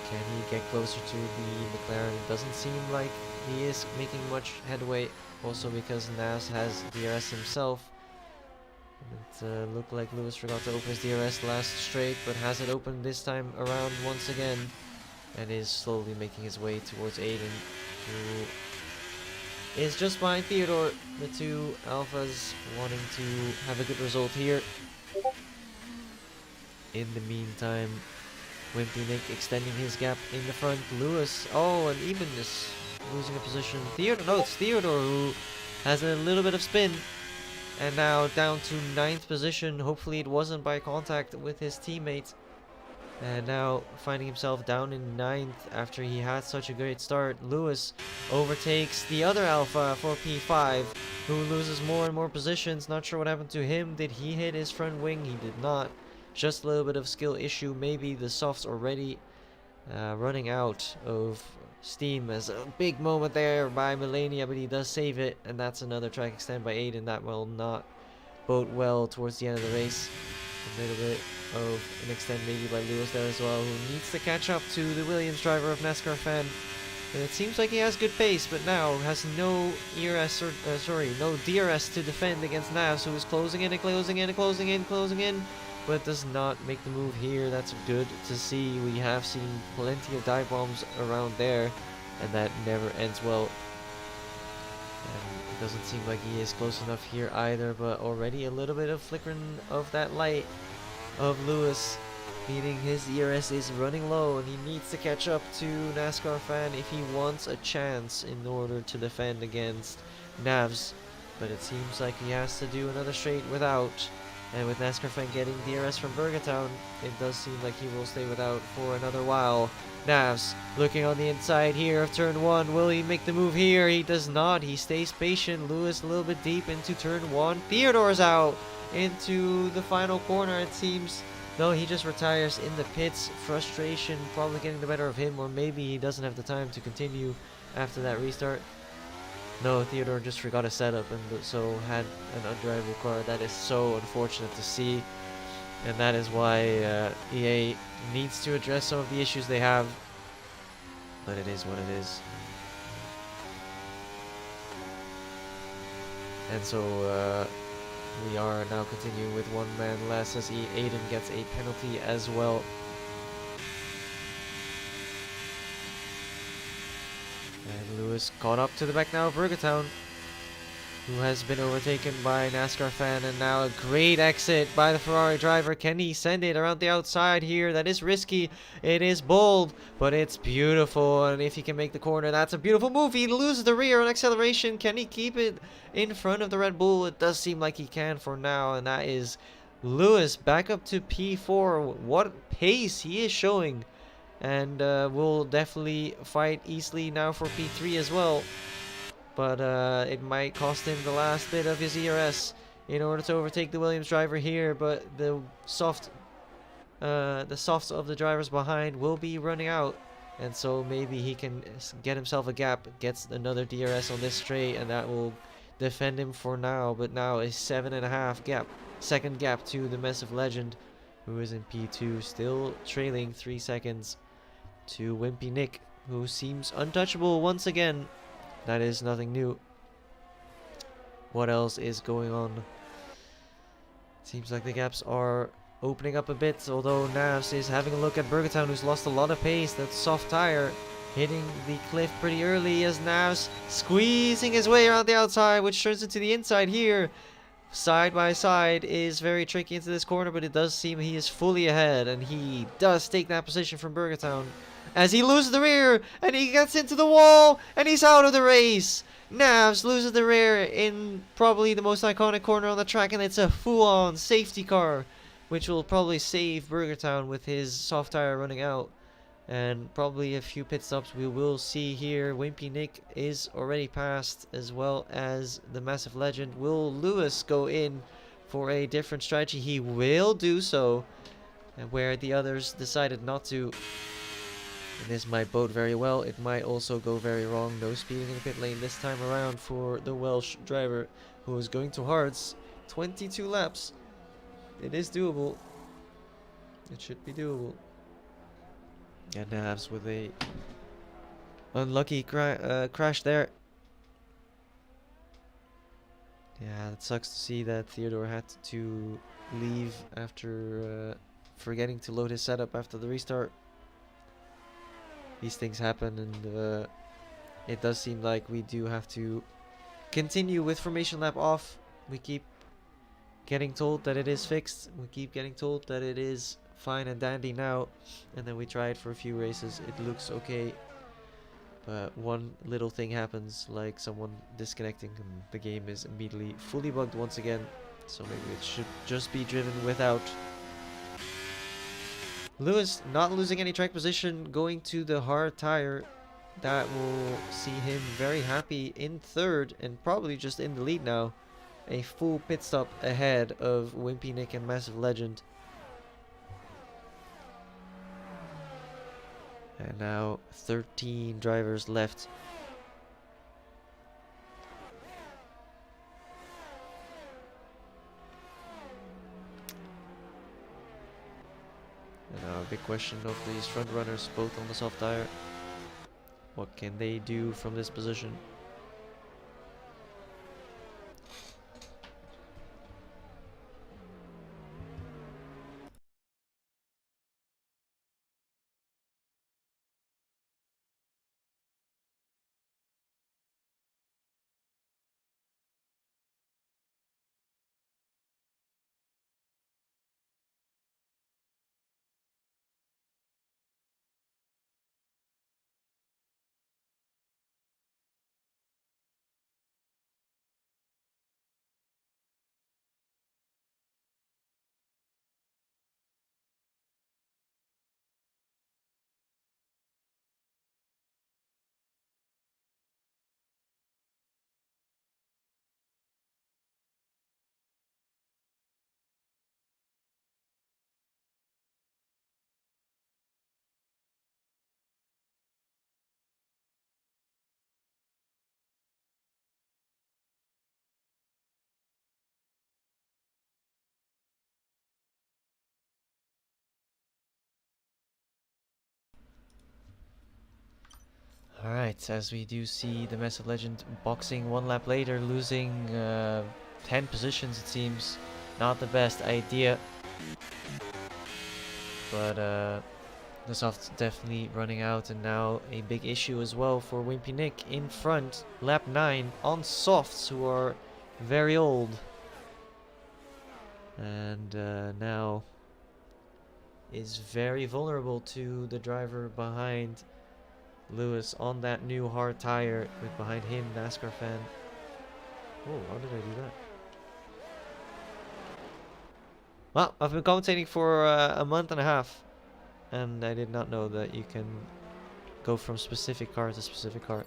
can he get closer to the McLaren? It doesn't seem like he is making much headway, also because Naz has DRS himself. It looked like Lewis forgot to open his DRS last straight, but has it opened this time around once again, and is slowly making his way towards Aiden, who is just behind Theodore. The two alphas wanting to have a good result here. In the meantime, Wimpy Nick extending his gap in the front. Lewis, and even just losing a position. It's Theodore who has a little bit of spin, and now down to 9th position. Hopefully it wasn't by contact with his teammate. And now finding himself down in 9th after he had such a great start. Lewis overtakes the other alpha for P5, who loses more and more positions. Not sure what happened to him. Did he hit his front wing? He did not. Just a little bit of skill issue. Maybe the softs already running out of steam. As a big moment there by Melania, but he does save it. And that's another track extend by Aiden. That will not bode well towards the end of the race. A little bit of an extend maybe by Lewis there as well, who needs to catch up to the Williams driver of NASCAR Fan. And it seems like he has good pace, but now has no ERS no DRS to defend against Navs, who is closing in and closing in and closing in, closing in, but does not make the move here. That's good to see. We have seen plenty of dive bombs around there, and that never ends well. And it doesn't seem like he is close enough here either, but already a little bit of flickering of that light of Lewis, meaning his ERS is running low, and he needs to catch up to NASCAR Fan if he wants a chance in order to defend against Navs. But it seems like he has to do another straight without, and with NASCAR Fan getting DRS from Burgertown, it does seem like he will stay without for another while. Navs looking on the inside here of turn 1. Will he make the move here? He does not. He stays patient. Lewis a little bit deep into turn 1. Theodore's out into the final corner, it seems. No, he just retires in the pits. Frustration probably getting the better of him, or maybe he doesn't have the time to continue after that restart. No, Theodore just forgot a setup and so had an undrivable car. That is so unfortunate to see, and that is why EA needs to address some of the issues they have, but it is what it is. And so We are now continuing with one man less as Aiden gets a penalty as well. And Lewis caught up to the back now of Burgertown, who has been overtaken by a NASCAR fan, and now a great exit by the Ferrari driver. Can he send it around the outside here? That is risky. It is bold, but it's beautiful, and if he can make the corner, that's a beautiful move. He loses the rear on acceleration. Can he keep it in front of the Red Bull? It does seem like he can for now, and that is Lewis back up to P4. What pace he is showing, and will definitely fight easily now for P3 as well. But it might cost him the last bit of his ERS in order to overtake the Williams driver here. But the softs of the drivers behind will be running out, and so maybe he can get himself a gap, gets another DRS on this straight, and that will defend him for now. But now a 7.5 second gap to the Massive Legend, who is in P2, still trailing 3 seconds to Wimpy Nick, who seems untouchable once again. That is nothing new. What else is going on? Seems like the gaps are opening up a bit, although Navs is having a look at Burgertown, who's lost a lot of pace. That soft tire hitting the cliff pretty early as Navs squeezing his way around the outside, which turns into the inside here. Side by side is very tricky into this corner, but it does seem he is fully ahead, and he does take that position from Burgertown as he loses the rear, and he gets into the wall, and he's out of the race. Navs loses the rear in probably the most iconic corner on the track, and it's a full-on safety car, which will probably save Burgertown with his soft tire running out. And probably a few pit stops we will see here. Wimpy Nick is already passed, as well as the Massive Legend. Will Lewis go in for a different strategy? He will do so, and where the others decided not to. And this might bode very well. It might also go very wrong. No speeding in the pit lane this time around for the Welsh driver, who is going to hards. 22 laps. It is doable. It should be doable. And Navs with a unlucky crash there. Yeah, it sucks to see that Theodore had to leave after forgetting to load his setup after the restart. These things happen, and it does seem like we do have to continue with formation lap off. We keep getting told that it is fixed. We keep getting told that it is fine and dandy now, and then we try it for a few races. It looks okay, but one little thing happens, like someone disconnecting, and the game is immediately fully bugged once again. So maybe it should just be driven without. Lewis not losing any track position, going to the hard tire. That will see him very happy in third, and probably just in the lead now. A full pit stop ahead of Wimpy Nick and Massive Legend. And now 13 drivers left. And now a big question of these front runners, both on the soft tire. What can they do from this position? Alright, as we do see the Massive Legend boxing one lap later, losing 10 positions, it seems. Not the best idea. But the softs definitely running out, and now a big issue as well for Wimpy Nick in front. Lap 9 on softs, who are very old. And now is very vulnerable to the driver behind Lewis on that new hard tire, with behind him NASCAR fan. Oh, how did I do that? Well, I've been commentating for a month and a half, and I did not know that you can go from specific car to specific car.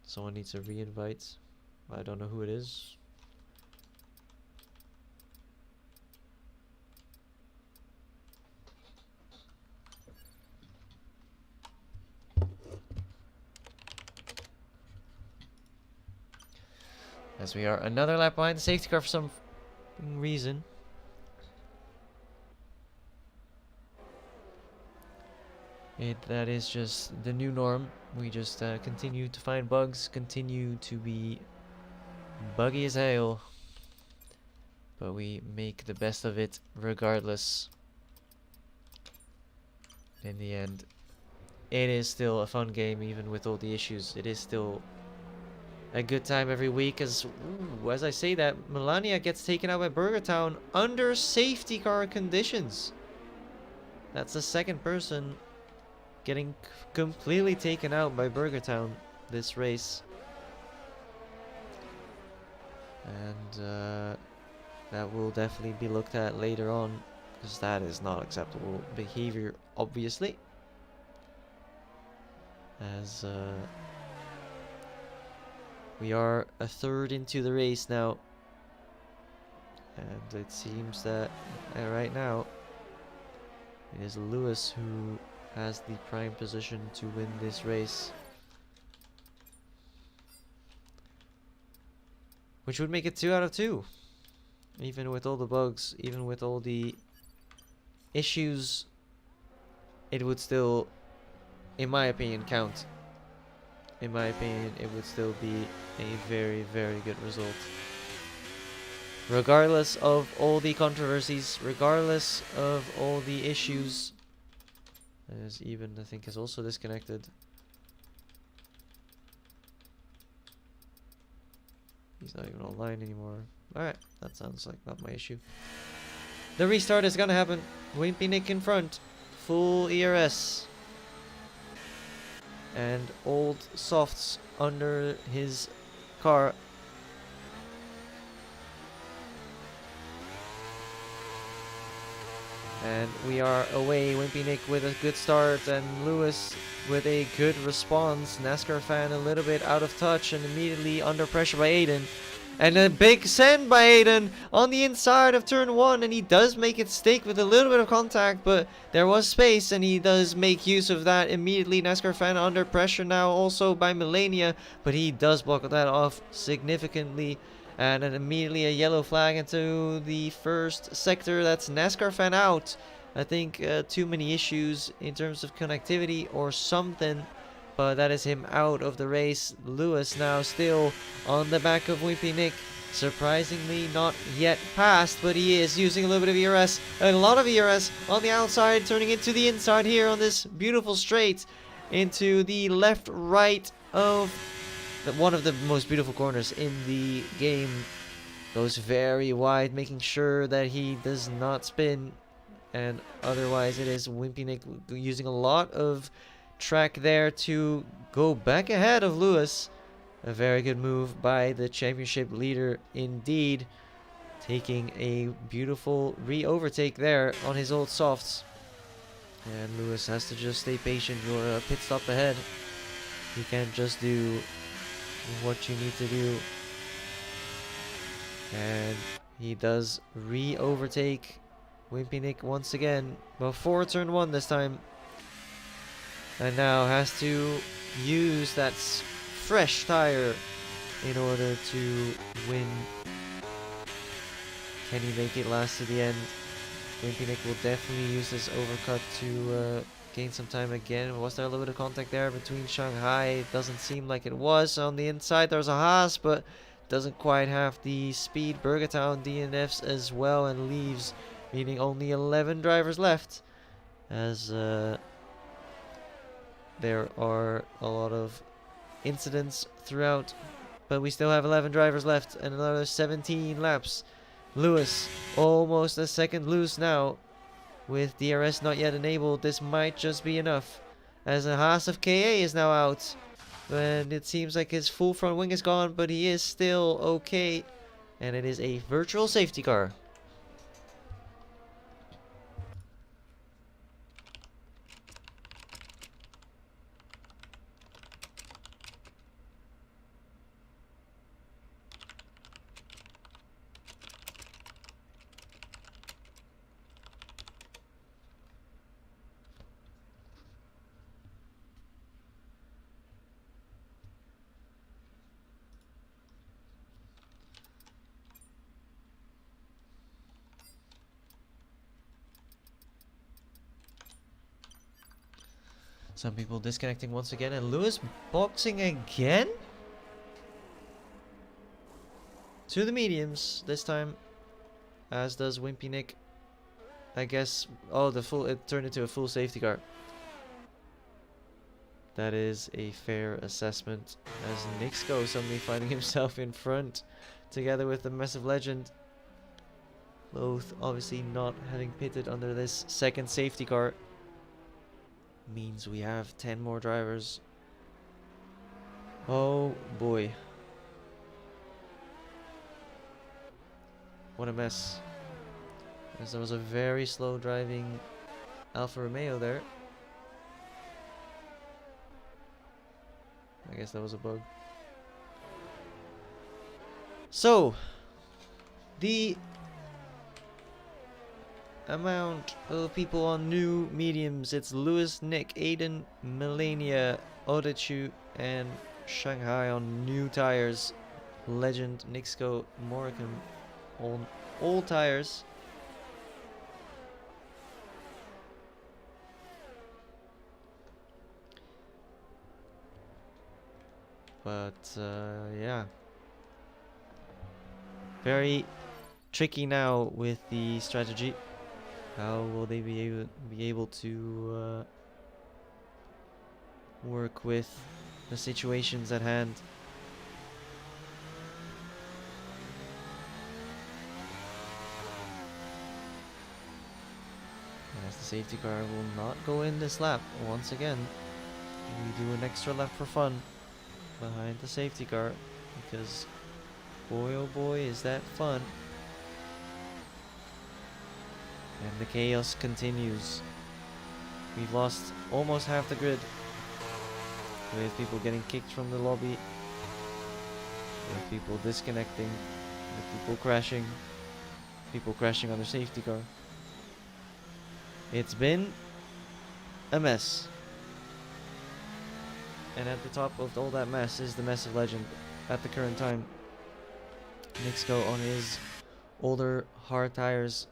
Someone needs a re-invite. I don't know who it is. As we are another lap behind the safety car for some reason. That is just the new norm. We just continue to find bugs, continue to be buggy as hell. But we make the best of it regardless. In the end, it is still a fun game even with all the issues. It is still a good time every week, as I say that, Melania gets taken out by Burgertown under safety car conditions. That's the second person getting completely taken out by Burgertown this race. And that will definitely be looked at later on, because that is not acceptable behavior, obviously. As we are a third into the race now, and it seems that right now it is Lewis who has the prime position to win this race, which would make it 2 out of 2. Even with all the bugs, even with all the issues, it would still, in my opinion, count. In my opinion, it would still be a very, very good result. Regardless of all the controversies, regardless of all the issues. As even, I think, is also disconnected. He's not even online anymore. Alright, that sounds like not my issue. The restart is gonna happen. Wimpy Nick in front. Full ERS. And old softs under his car. And we are away. Wimpy Nick with a good start, and Lewis with a good response. NASCAR fan a little bit out of touch and immediately under pressure by Aiden. And a big send by Aiden on the inside of turn 1, and he does make it stick with a little bit of contact, but there was space, and he does make use of that immediately. NASCAR fan under pressure now also by Melania, but he does block that off significantly. And then immediately a yellow flag into the first sector. That's NASCAR fan out. I think too many issues in terms of connectivity or something. But that is him out of the race. Lewis now still on the back of Wimpy Nick. Surprisingly not yet passed, but he is using a little bit of ERS. A lot of ERS on the outside, turning into the inside here on this beautiful straight. Into the left, right of one of the most beautiful corners in the game. Goes very wide, making sure that he does not spin. And otherwise it is Wimpy Nick using a lot of track there to go back ahead of Lewis. A very good move by the championship leader indeed. Taking a beautiful re-overtake there on his old softs. And Lewis has to just stay patient. You're a pit stop ahead. You can't just do what you need to do. And he does re-overtake Wimpy Nick once again before turn 1 this time. And now has to use that fresh tire in order to win. Can he make it last to the end? Wimpy Nick will definitely use this overcut to gain some time again. Was there a little bit of contact there between Shanghai? It doesn't seem like it was. On the inside, there's a Haas, but doesn't quite have the speed. Burgertown DNFs as well and leaves, meaning only 11 drivers left. As there are a lot of incidents throughout, but we still have 11 drivers left and another 17 laps. Lewis almost a second loose now. With DRS not yet enabled, this might just be enough. As a Haas of KA is now out. And it seems like his full front wing is gone, but he is still okay. And it is a virtual safety car. Some people disconnecting once again, and Lewis boxing again? To the mediums this time, as does Wimpy Nick. I guess, oh, it turned into a full safety car. That is a fair assessment, as Nixco suddenly finding himself in front, together with the Massive Legend. Both obviously not having pitted under this second safety car. Means we have 10 more drivers. Oh boy. What a mess. As there was a very slow driving Alfa Romeo there. I guess that was a bug. So, the amount of people on new mediums, it's Lewis, Nick, Aiden, Melania, Odechu, and Shanghai on new tires. Legend, Nixco, Morricone on old tires. But yeah, very tricky now with the strategy. How will they be able to work with the situations at hand? As the safety car will not go in this lap once again. We do an extra lap for fun behind the safety car, because boy oh boy is that fun. And the chaos continues. We've lost almost half the grid, with people getting kicked from the lobby, with people disconnecting, with people crashing on their safety car. It's been a mess. And at the top of all that mess is the Massive Legend at the current time. Nixco on his older hard tires,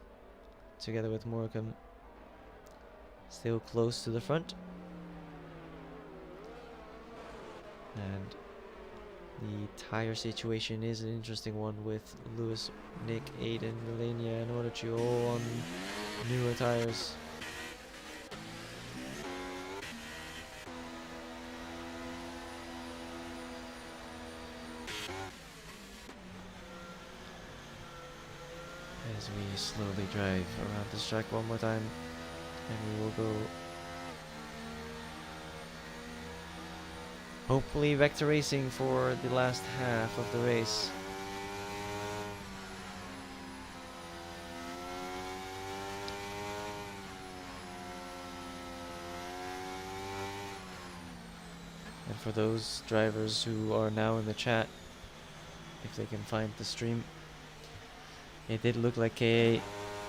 together with Morricone, still close to the front. And the tire situation is an interesting one, with Lewis, Nick, Aiden, Melania, and Odechu all on newer tires. As we slowly drive around this track one more time, and we will go hopefully back to racing for the last half of the race. And for those drivers who are now in the chat, if they can find the stream, it did look like KA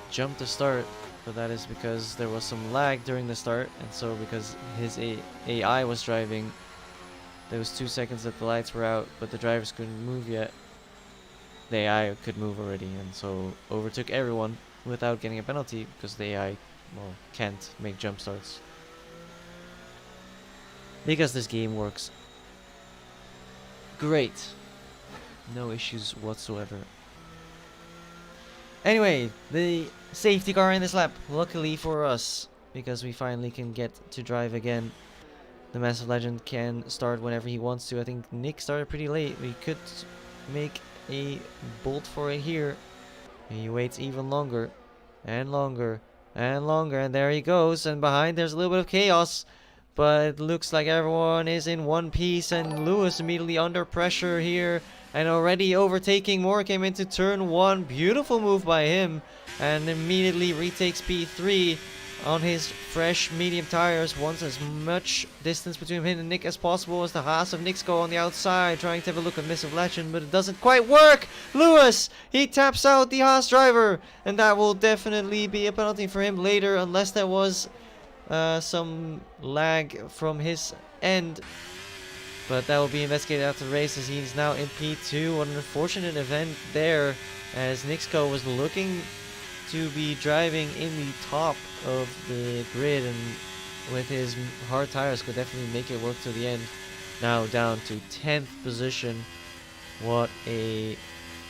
jumped the start, but that is because there was some lag during the start, and so because his AI was driving, there was 2 seconds that the lights were out, but the drivers couldn't move yet. The AI could move already, and so overtook everyone without getting a penalty, because the AI, well, can't make jump starts. because this game works great. No issues whatsoever. Anyway, the safety car in this lap, luckily for us, because we finally can get to drive again. The Massive Legend can start whenever he wants to. I think Nick started pretty late. We could make a bolt for it here. He waits even longer and longer and longer, and there he goes. And behind there's a little bit of chaos, but it looks like everyone is in one piece, and Lewis immediately under pressure here and already overtaking. Moore came into turn 1. Beautiful move by him, and immediately retakes P3 on his fresh medium tires. Wants as much distance between him and Nick as possible as the Haas of Nixco on the outside, trying to have a look at Massive Legend, but it doesn't quite work. Lewis, he taps out the Haas driver, and that will definitely be a penalty for him later, unless there was some lag from his end. But that will be investigated after the race, as he's now in P2. What an unfortunate event there, as Nixco was looking to be driving in the top of the grid, and with his hard tires could definitely make it work to the end. Now down to 10th position. What a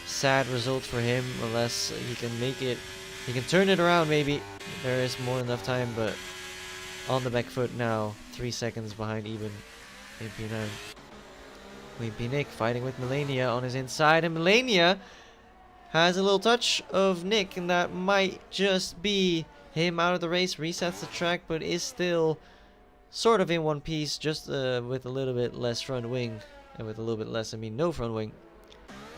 sad result for him, unless he can make it. He can turn it around maybe. There is more than enough time, but on the back foot now, 3 seconds behind even in P9. Wimpy Nick fighting with Melania on his inside, and Melania has a little touch of Nick, and that might just be him out of the race. Resets the track, but is still sort of in one piece, just with a little bit less front wing. And with a little bit less, I mean no front wing.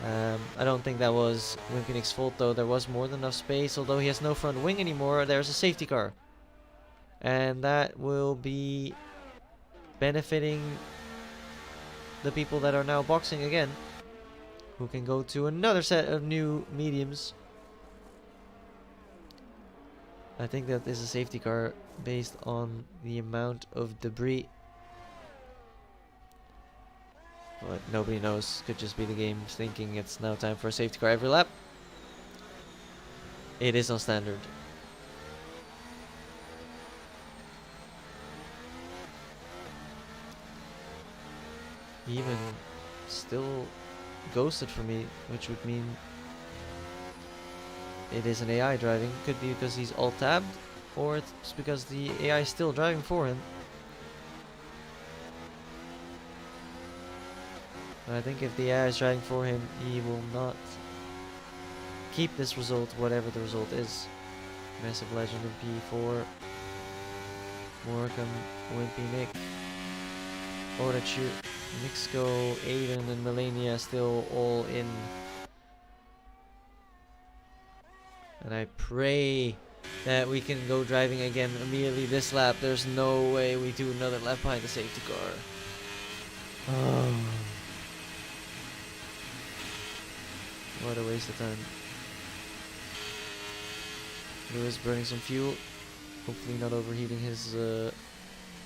I don't think that was Wimpy Nick's fault, though. There was more than enough space. Although he has no front wing anymore, there's a safety car. And that will be benefiting the people that are now boxing again, who can go to another set of new mediums. I think that is a safety car based on the amount of debris, but nobody knows. Could just be the game thinking it's now time for a safety car every lap. It is on standard. Even still ghosted for me, which would mean it is an AI driving. Could be because he's alt-tabbed, or it's because the AI is still driving for him. But I think if the AI is driving for him, he will not keep this result, whatever the result is. Massive Legend in P4. Morecambe, Wimpy Nick, Orachu, Nixco, Aiden, and Melania still all in. And I pray that we can go driving again immediately this lap. There's no way we do another lap behind the safety car. Oh. What a waste of time. Lewis burning some fuel. Hopefully not overheating his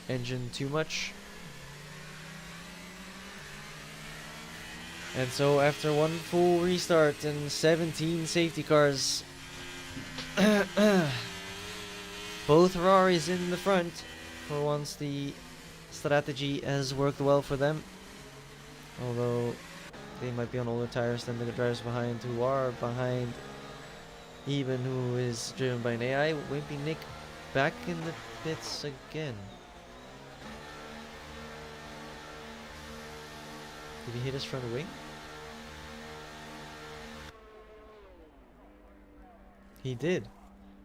engine too much. And so after one full restart and 17 safety cars, both Ferraris in the front. For once the strategy has worked well for them. Although they might be on older tires than the drivers behind, who are behind even, who is driven by an AI. Wimpy Nick back in the pits again. Did he hit his front wing? He did.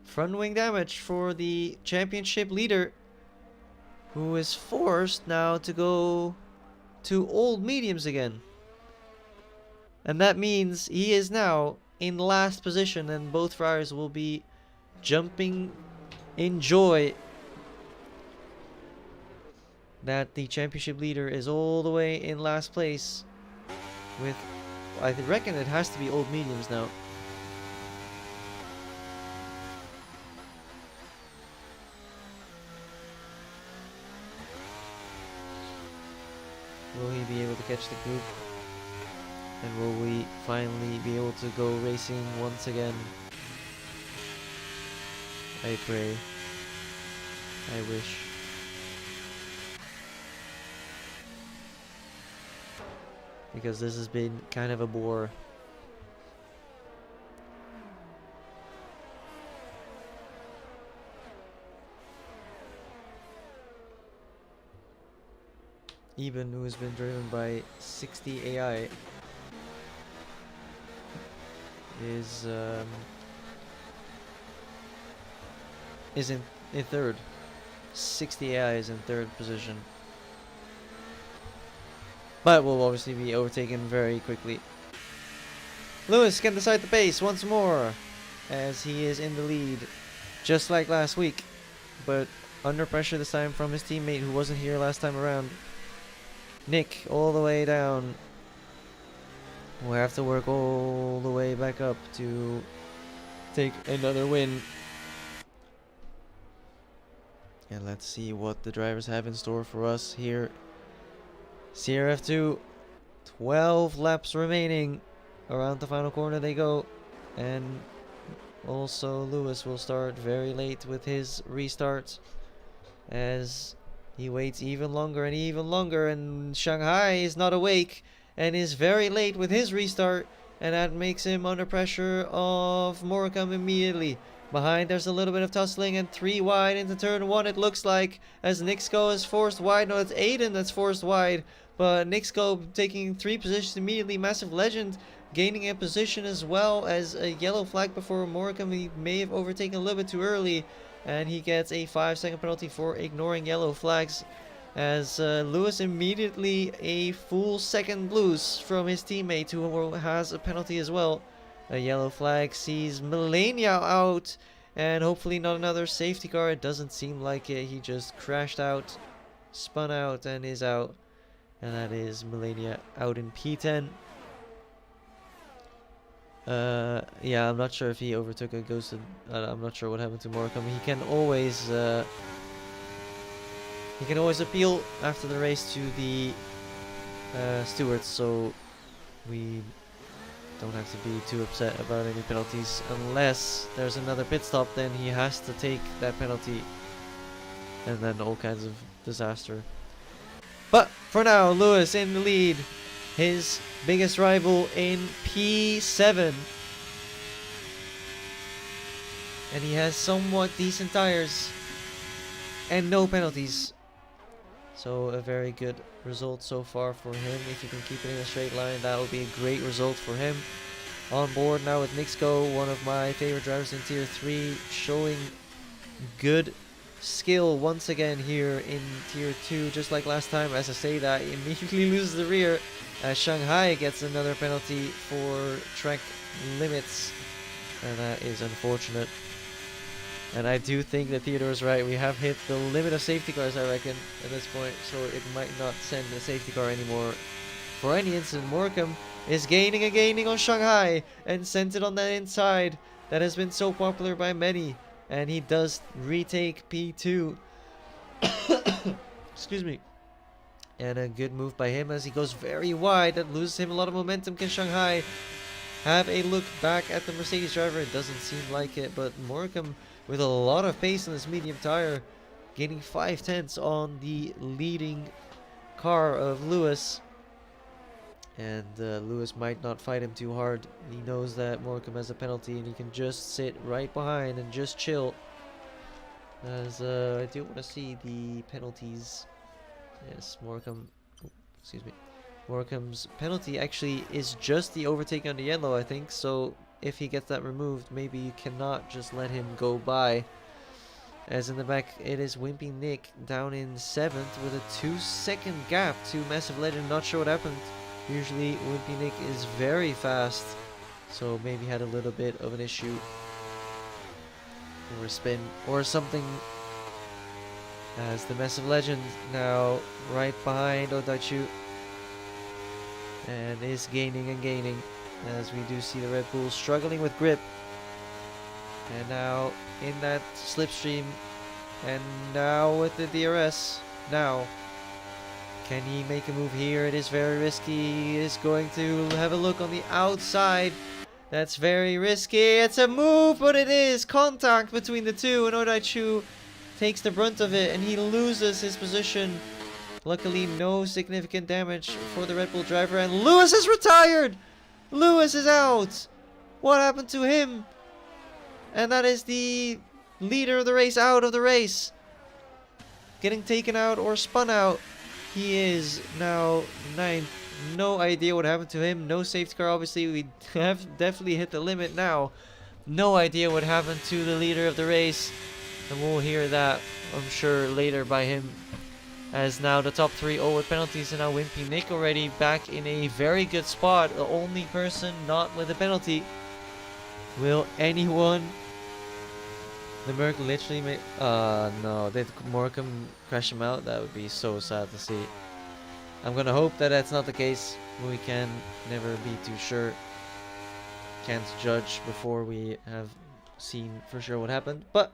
Front wing damage for the championship leader, who is forced now to go to old mediums again. And that means he is now in last position, and both Ferraris will be jumping in joy that the championship leader is all the way in last place with, I reckon it has to be old mediums now. Will he be able to catch the group? And will we finally be able to go racing once again? I pray. I wish. because this has been kind of a bore. Eben, who has been driven by 60 AI, is in third. 60 AI is in third position, but will obviously be overtaken very quickly. Lewis can decide the pace once more, as he is in the lead, just like last week, but under pressure this time from his teammate who wasn't here last time around. Nick, all the way down. We'll have to work all the way back up to take another win. And let's see what the drivers have in store for us here. CRF2, 12 laps remaining. Around the final corner they go. And also Lewis will start very late with his restart, as he waits even longer, and Shanghai is not awake and is very late with his restart, and that makes him under pressure of Morecambe immediately. Behind there's a little bit of tussling, and 3 wide into turn 1 it looks like, as Nixco is forced wide. No, it's Aiden that's forced wide, but Nixco taking 3 positions immediately. Massive Legend gaining a position as well, as a yellow flag before Morecambe. He may have overtaken a little bit too early, and he gets a 5-second penalty for ignoring yellow flags, as Lewis immediately a full second blues from his teammate, who has a penalty as well. A yellow flag sees Melania out, and hopefully not another safety car. It doesn't seem like it. He just crashed out, spun out, and is out. And that is Melania out in P10. Yeah, I'm not sure if he overtook a ghosted. I'm not sure what happened to Morecambe. He can always appeal after the race to the stewards, so we don't have to be too upset about any penalties. Unless there's another pit stop, then he has to take that penalty, and then all kinds of disaster. But for now, Lewis in the lead. His biggest rival in P7. And he has somewhat decent tires and no penalties. So a very good result so far for him. If he can keep it in a straight line, that will be a great result for him. On board now with Nixco, one of my favorite drivers in Tier 3, showing good skill once again here in Tier 2. Just like last time, as I say that, he immediately loses the rear. Shanghai gets another penalty for track limits, and that is unfortunate. And I do think that Theodore is right. We have hit the limit of safety cars, I reckon, at this point, so it might not send a safety car anymore for any incident. Morecambe is gaining on Shanghai and sent it on that inside that has been so popular by many, and he does retake P2. Excuse me. And a good move by him as he goes very wide. That loses him a lot of momentum. Can Shanghai have a look back at the Mercedes driver? It doesn't seem like it, but Morecambe with a lot of pace on this medium tire, gaining 5/10 on the leading car of Lewis. And Lewis might not fight him too hard. He knows that Morecambe has a penalty, and he can just sit right behind and just chill. As I do want to see the penalties. Yes, Morecambe's penalty actually is just the overtaking on the yellow, I think. So if he gets that removed, maybe you cannot just let him go by. As in the back, it is Wimpy Nick down in 7th with a 2-second gap to Massive Legend. Not sure what happened. Usually Wimpy Nick is very fast, so maybe had a little bit of an issue or a spin or something. As the Massive Legend now right behind Odaichu, and is gaining and gaining, as we do see the Red Bull struggling with grip. And now in that slipstream, and now with the DRS. Now, can he make a move here? It is very risky. He is going to have a look on the outside. That's very risky. It's a move, but it is contact between the two, and Odaichu takes the brunt of it, and he loses his position Luckily, no significant damage for the Red Bull driver, and Lewis is retired! Lewis is out! What happened to him? And that is the leader of the race out of the race. Getting taken out or spun out. He is now 9th. No idea what happened to him. No safety car, obviously. We have definitely hit the limit now. No idea what happened to the leader of the race. And we'll hear that, I'm sure, later by him. As now the top 3 all with penalties, and now Wimpy Nick already back in a very good spot. The only person not with a penalty. Will anyone... The Merc literally made... no. Did Morecambe crash him out? That would be so sad to see. I'm gonna hope that that's not the case. We can never be too sure. Can't judge before we have seen for sure what happened. But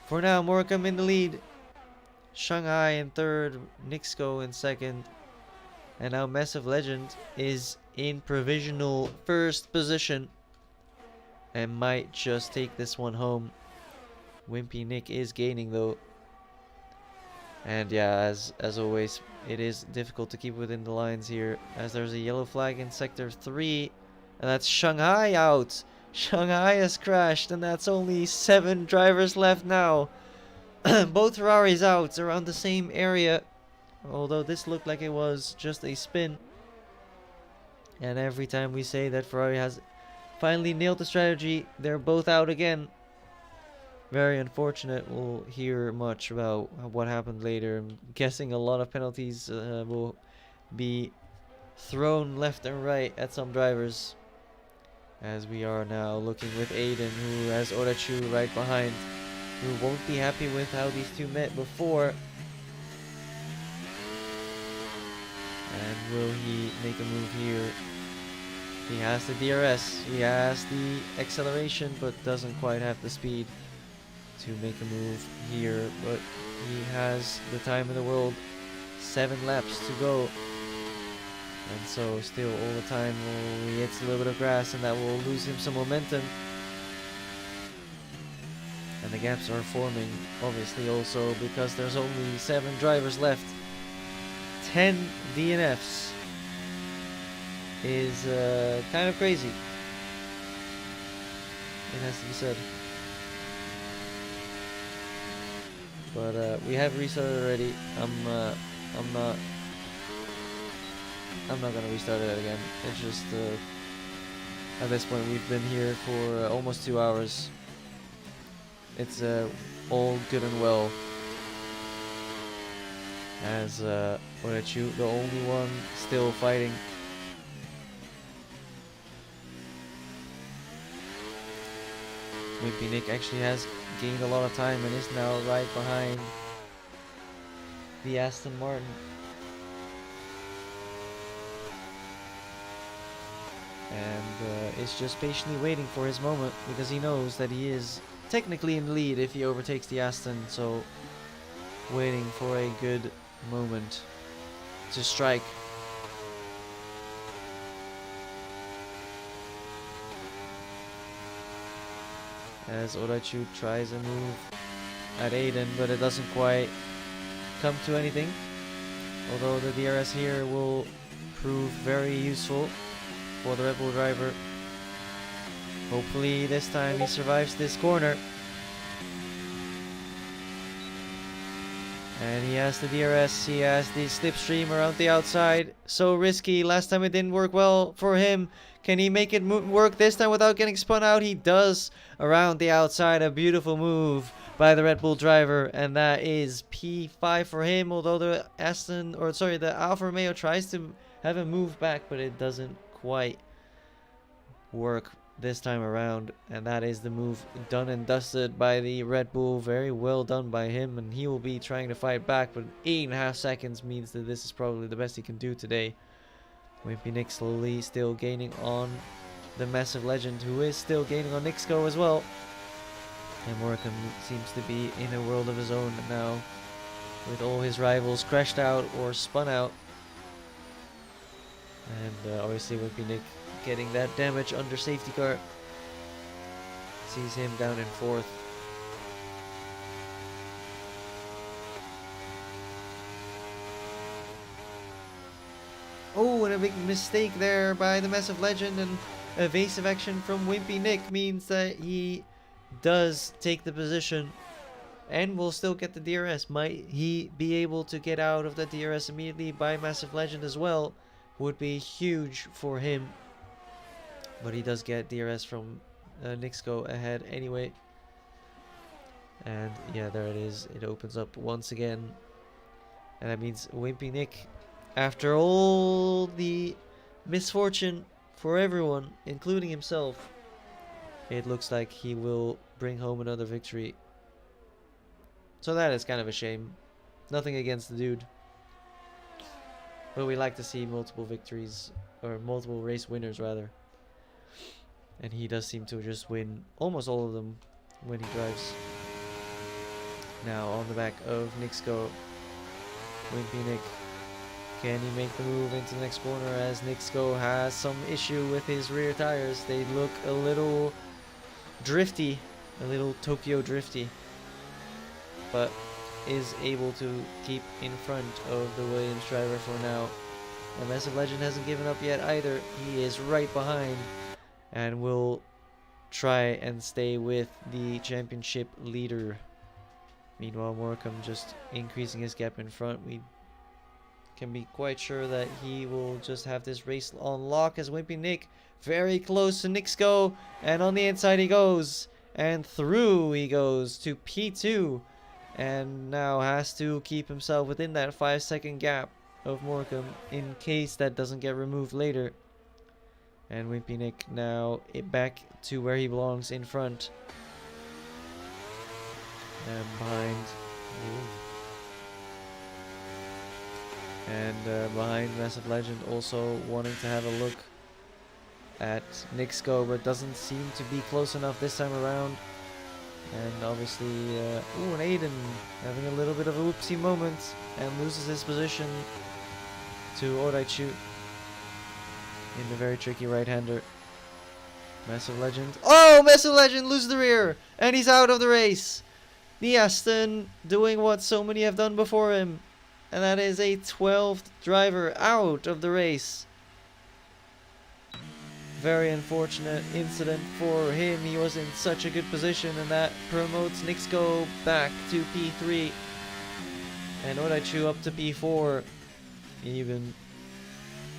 for now, Morecambe in the lead. Shanghai in 3rd. Nixco in 2nd. And now Massive Legend is in provisional 1st position. And might just take this one home. Wimpy Nick is gaining though. And yeah, as always, it is difficult to keep within the lines here, as there's a yellow flag in sector 3, and that's Shanghai out. Shanghai has crashed, and that's only 7 drivers left now. Both Ferraris out around the same area, although this looked like it was just a spin. And every time we say that Ferrari has finally nailed the strategy, they're both out again. Very unfortunate. We'll hear much about what happened later. I'm guessing a lot of penalties will be thrown left and right at some drivers. As we are now looking with Aiden, who has Orachu right behind, who won't be happy with how these two met before. And will he make a move here? He has the DRS, he has the acceleration, but doesn't quite have the speed to make a move here, but he has the time in the world. 7 laps to go, and so still all the time he hits a little bit of grass, and that will lose him some momentum, and the gaps are forming obviously also because there's only 7 drivers left. 10 DNFs is kind of crazy, it has to be said. But we have restarted already. I'm not gonna restart it again. It's just at this point we've been here for almost 2 hours. It's all good and well. As Orachu, the only one still fighting. Wimpy Nick actually has gained a lot of time and is now right behind the Aston Martin. And is just patiently waiting for his moment, because he knows that he is technically in the lead if he overtakes the Aston, so waiting for a good moment to strike. As Orachu tries a move at Aiden, but it doesn't quite come to anything. Although the DRS here will prove very useful for the Red Bull driver. Hopefully this time he survives this corner. And he has the DRS, he has the slipstream around the outside. So risky, last time it didn't work well for him. Can he make it work this time without getting spun out? He does, around the outside. A beautiful move by the Red Bull driver, and that is P5 for him. Although the Alfa Romeo tries to have him move back, but it doesn't quite work this time around, and that is the move done and dusted by the Red Bull. Very well done by him, and he will be trying to fight back, but 8.5 seconds means that this is probably the best he can do today. Wimpy Nick slowly still gaining on the Massive Legend, who is still gaining on Nixco as well. And Morecambe seems to be in a world of his own now, with all his rivals crashed out or spun out. And obviously Wimpy Nick getting that damage under safety car. Sees him down in 4th. and a big mistake there by the Massive Legend, and evasive action from Wimpy Nick means that he does take the position and will still get the DRS. Might he be able to get out of the DRS immediately by Massive Legend as well? Would be huge for him. But he does get DRS from Nixco ahead anyway. And yeah, there it is. It opens up once again. And that means Wimpy Nick, after all the misfortune for everyone, including himself, it looks like he will bring home another victory. So that is kind of a shame. Nothing against the dude. But we like to see multiple victories, or multiple race winners rather. And he does seem to just win almost all of them when he drives. Now on the back of Nixco, Wimpy Nick. Can he make the move into the next corner, as Nixco has some issue with his rear tires? They look a little drifty, a little Tokyo drifty, but is able to keep in front of the Williams driver for now. The Massive Legend hasn't given up yet either. He is right behind and will try and stay with the championship leader. Meanwhile, Morecambe just increasing his gap in front. We can be quite sure that he will just have this race on lock, as Wimpy Nick very close to Nixco, and on the inside he goes, and through he goes to P2, and now has to keep himself within that 5-second gap of Morecambe in case that doesn't get removed later. And Wimpy Nick now back to where he belongs, in front and behind. And behind Massive Legend, also wanting to have a look at Nixco, but doesn't seem to be close enough this time around. And obviously, ooh, and Aiden having a little bit of a whoopsie moment and loses his position to Oraichu in the very tricky right-hander. Massive Legend. Oh, Massive Legend loses the rear, and he's out of the race. The Aston doing what so many have done before him, and that is a 12th driver out of the race. Very unfortunate incident for him. He was in such a good position, and that promotes Nixco back to P3 and Oraichu up to P4. Even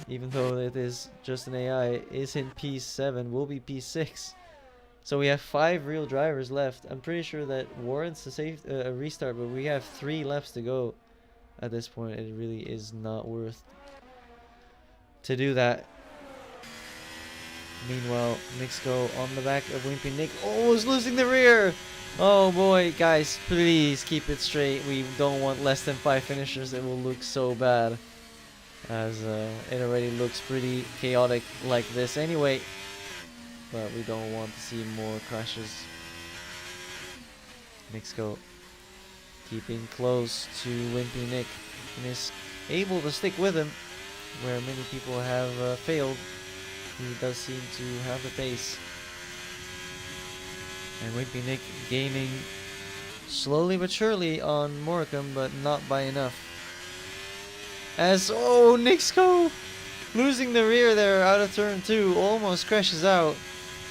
though it is just an AI, is in P7, will be P6. So we have 5 real drivers left. I'm pretty sure that warrants a restart, but we have 3 laps to go. At this point, it really is not worth to do that. Meanwhile, Nixco on the back of Wimpy Nick, almost losing the rear. Oh boy, guys, please keep it straight. We don't want less than 5 finishers. It will look so bad, as it already looks pretty chaotic like this anyway. But we don't want to see more crashes. Nixco keeping close to Wimpy Nick and is able to stick with him where many people have failed. He does seem to have the pace. And Wimpy Nick gaining slowly but surely on Morecambe, but not by enough. As, oh, Nixco losing the rear there out of turn 2, almost crashes out,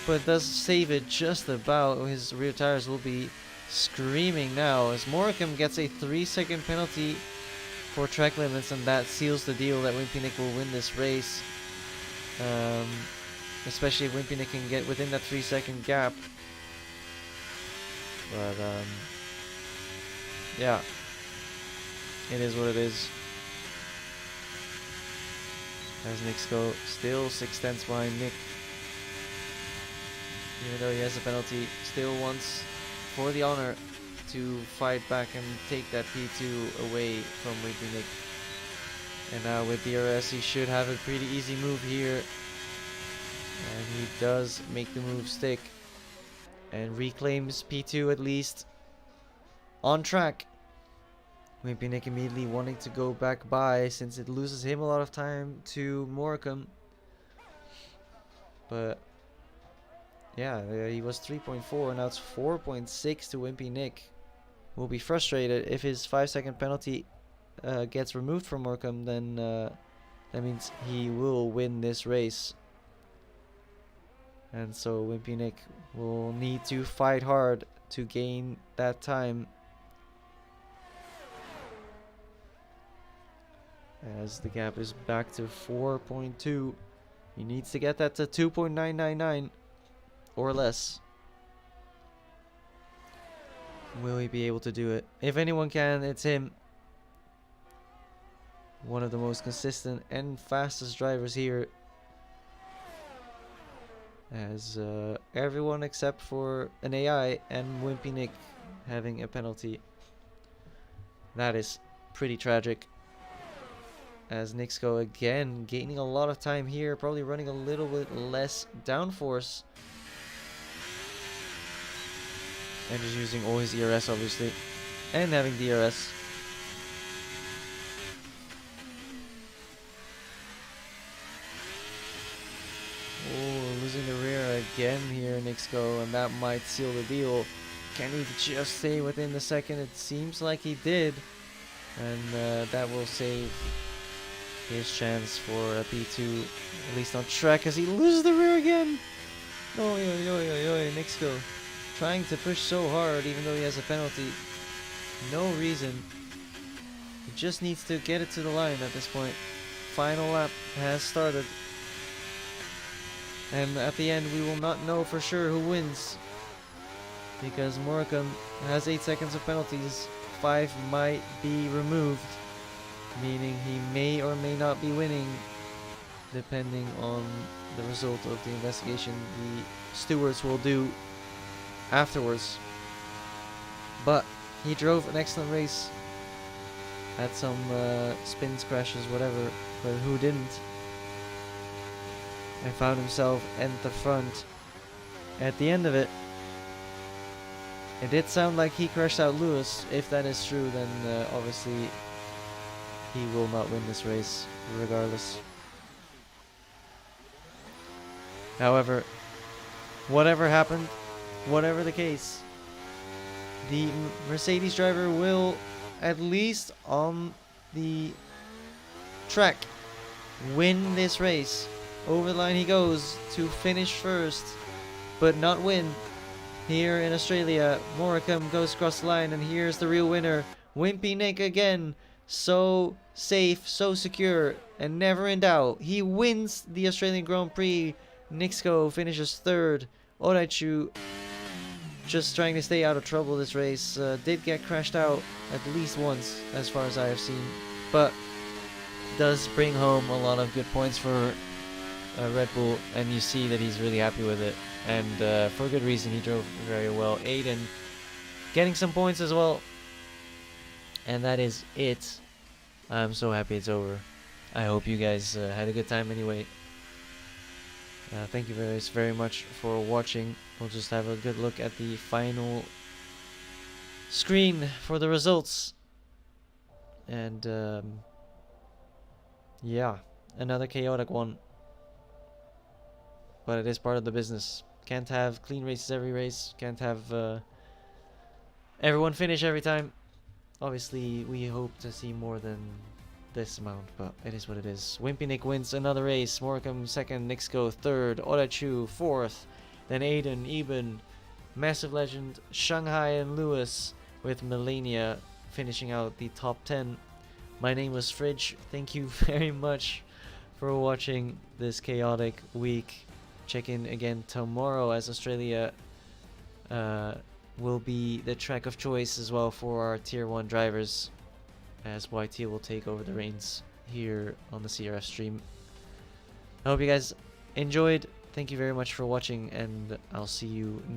but does save it just about. His rear tires will be screaming now, as Morecambe gets a 3-second penalty for track limits, and that seals the deal that Wimpy Nick will win this race. Especially if Wimpy Nick can get within that 3-second gap. But yeah, it is what it is. As Nixco still 6/10 behind Nick, even though he has a penalty, still wants for the honor to fight back and take that P2 away from Wimpy Nick. And now with DRS, he should have a pretty easy move here. And he does make the move stick and reclaims P2 at least on track. Wimpy Nick immediately wanting to go back by, since it loses him a lot of time to Morecambe. But yeah, he was 3.4, now it's 4.6 to Wimpy Nick. Will be frustrated if his 5-second penalty gets removed from Morecambe. Then that means he will win this race. And so Wimpy Nick will need to fight hard to gain that time, as the gap is back to 4.2. He needs to get that to 2.999 or less. Will he be able to do it? If anyone can, it's him. One of the most consistent and fastest drivers here, as everyone except for an AI and Wimpy Nick having a penalty. That is pretty tragic, as Nixco again gaining a lot of time here, probably running a little bit less downforce, and just using all his ERS obviously, and having DRS. Oh, losing the rear again here, Nixco, and that might seal the deal. Can he just stay within the second? It seems like he did, and that will save his chance for a P2, at least on track, as he loses the rear again. Nixco trying to push so hard even though he has a penalty. No reason. He just needs to get it to the line at this point. Final lap has started, and at the end we will not know for sure who wins, because Moricum has 8 seconds of penalties. 5 might be removed, meaning he may or may not be winning depending on the result of the investigation the stewards will do afterwards. But he drove an excellent race, had some spins, crashes, whatever, but who didn't, and found himself at the front at the end of it. It did sound like he crashed out Lewis. If that is true, then obviously he will not win this race regardless. However, whatever happened, whatever the case, the Mercedes driver will, at least on the track, win this race. Over the line he goes to finish first, but not win. Here in Australia, Moricum goes across the line, and here's the real winner, Wimpy Nick again. So safe, so secure, and never in doubt. He wins the Australian Grand Prix. Nixco finishes third. Oraichu, just trying to stay out of trouble this race, did get crashed out at least once, as far as I have seen, but does bring home a lot of good points for Red Bull, and you see that he's really happy with it, and for good reason. He drove very well. Aiden getting some points as well, and that is it. I'm so happy it's over. I hope you guys had a good time anyway. Thank you guys very much for watching. We'll just have a good look at the final screen for the results, and yeah, another chaotic one. But it is part of the business. Can't have clean races every race. Can't have everyone finish every time. Obviously, we hope to see more than this amount, but it is what it is. Wimpy Nick wins another race. Moricum second. Nixco third. Oraichu fourth. Then Aiden, Eben, Massive Legend, Shanghai, and Lewis, with Melania finishing out the top 10. My name was Fridge. Thank you very much for watching this chaotic week. Check in again tomorrow, as Australia will be the track of choice as well for our tier 1 drivers, as YT will take over the reins here on the CRF stream. I hope you guys enjoyed. Thank you very much for watching, and I'll see you next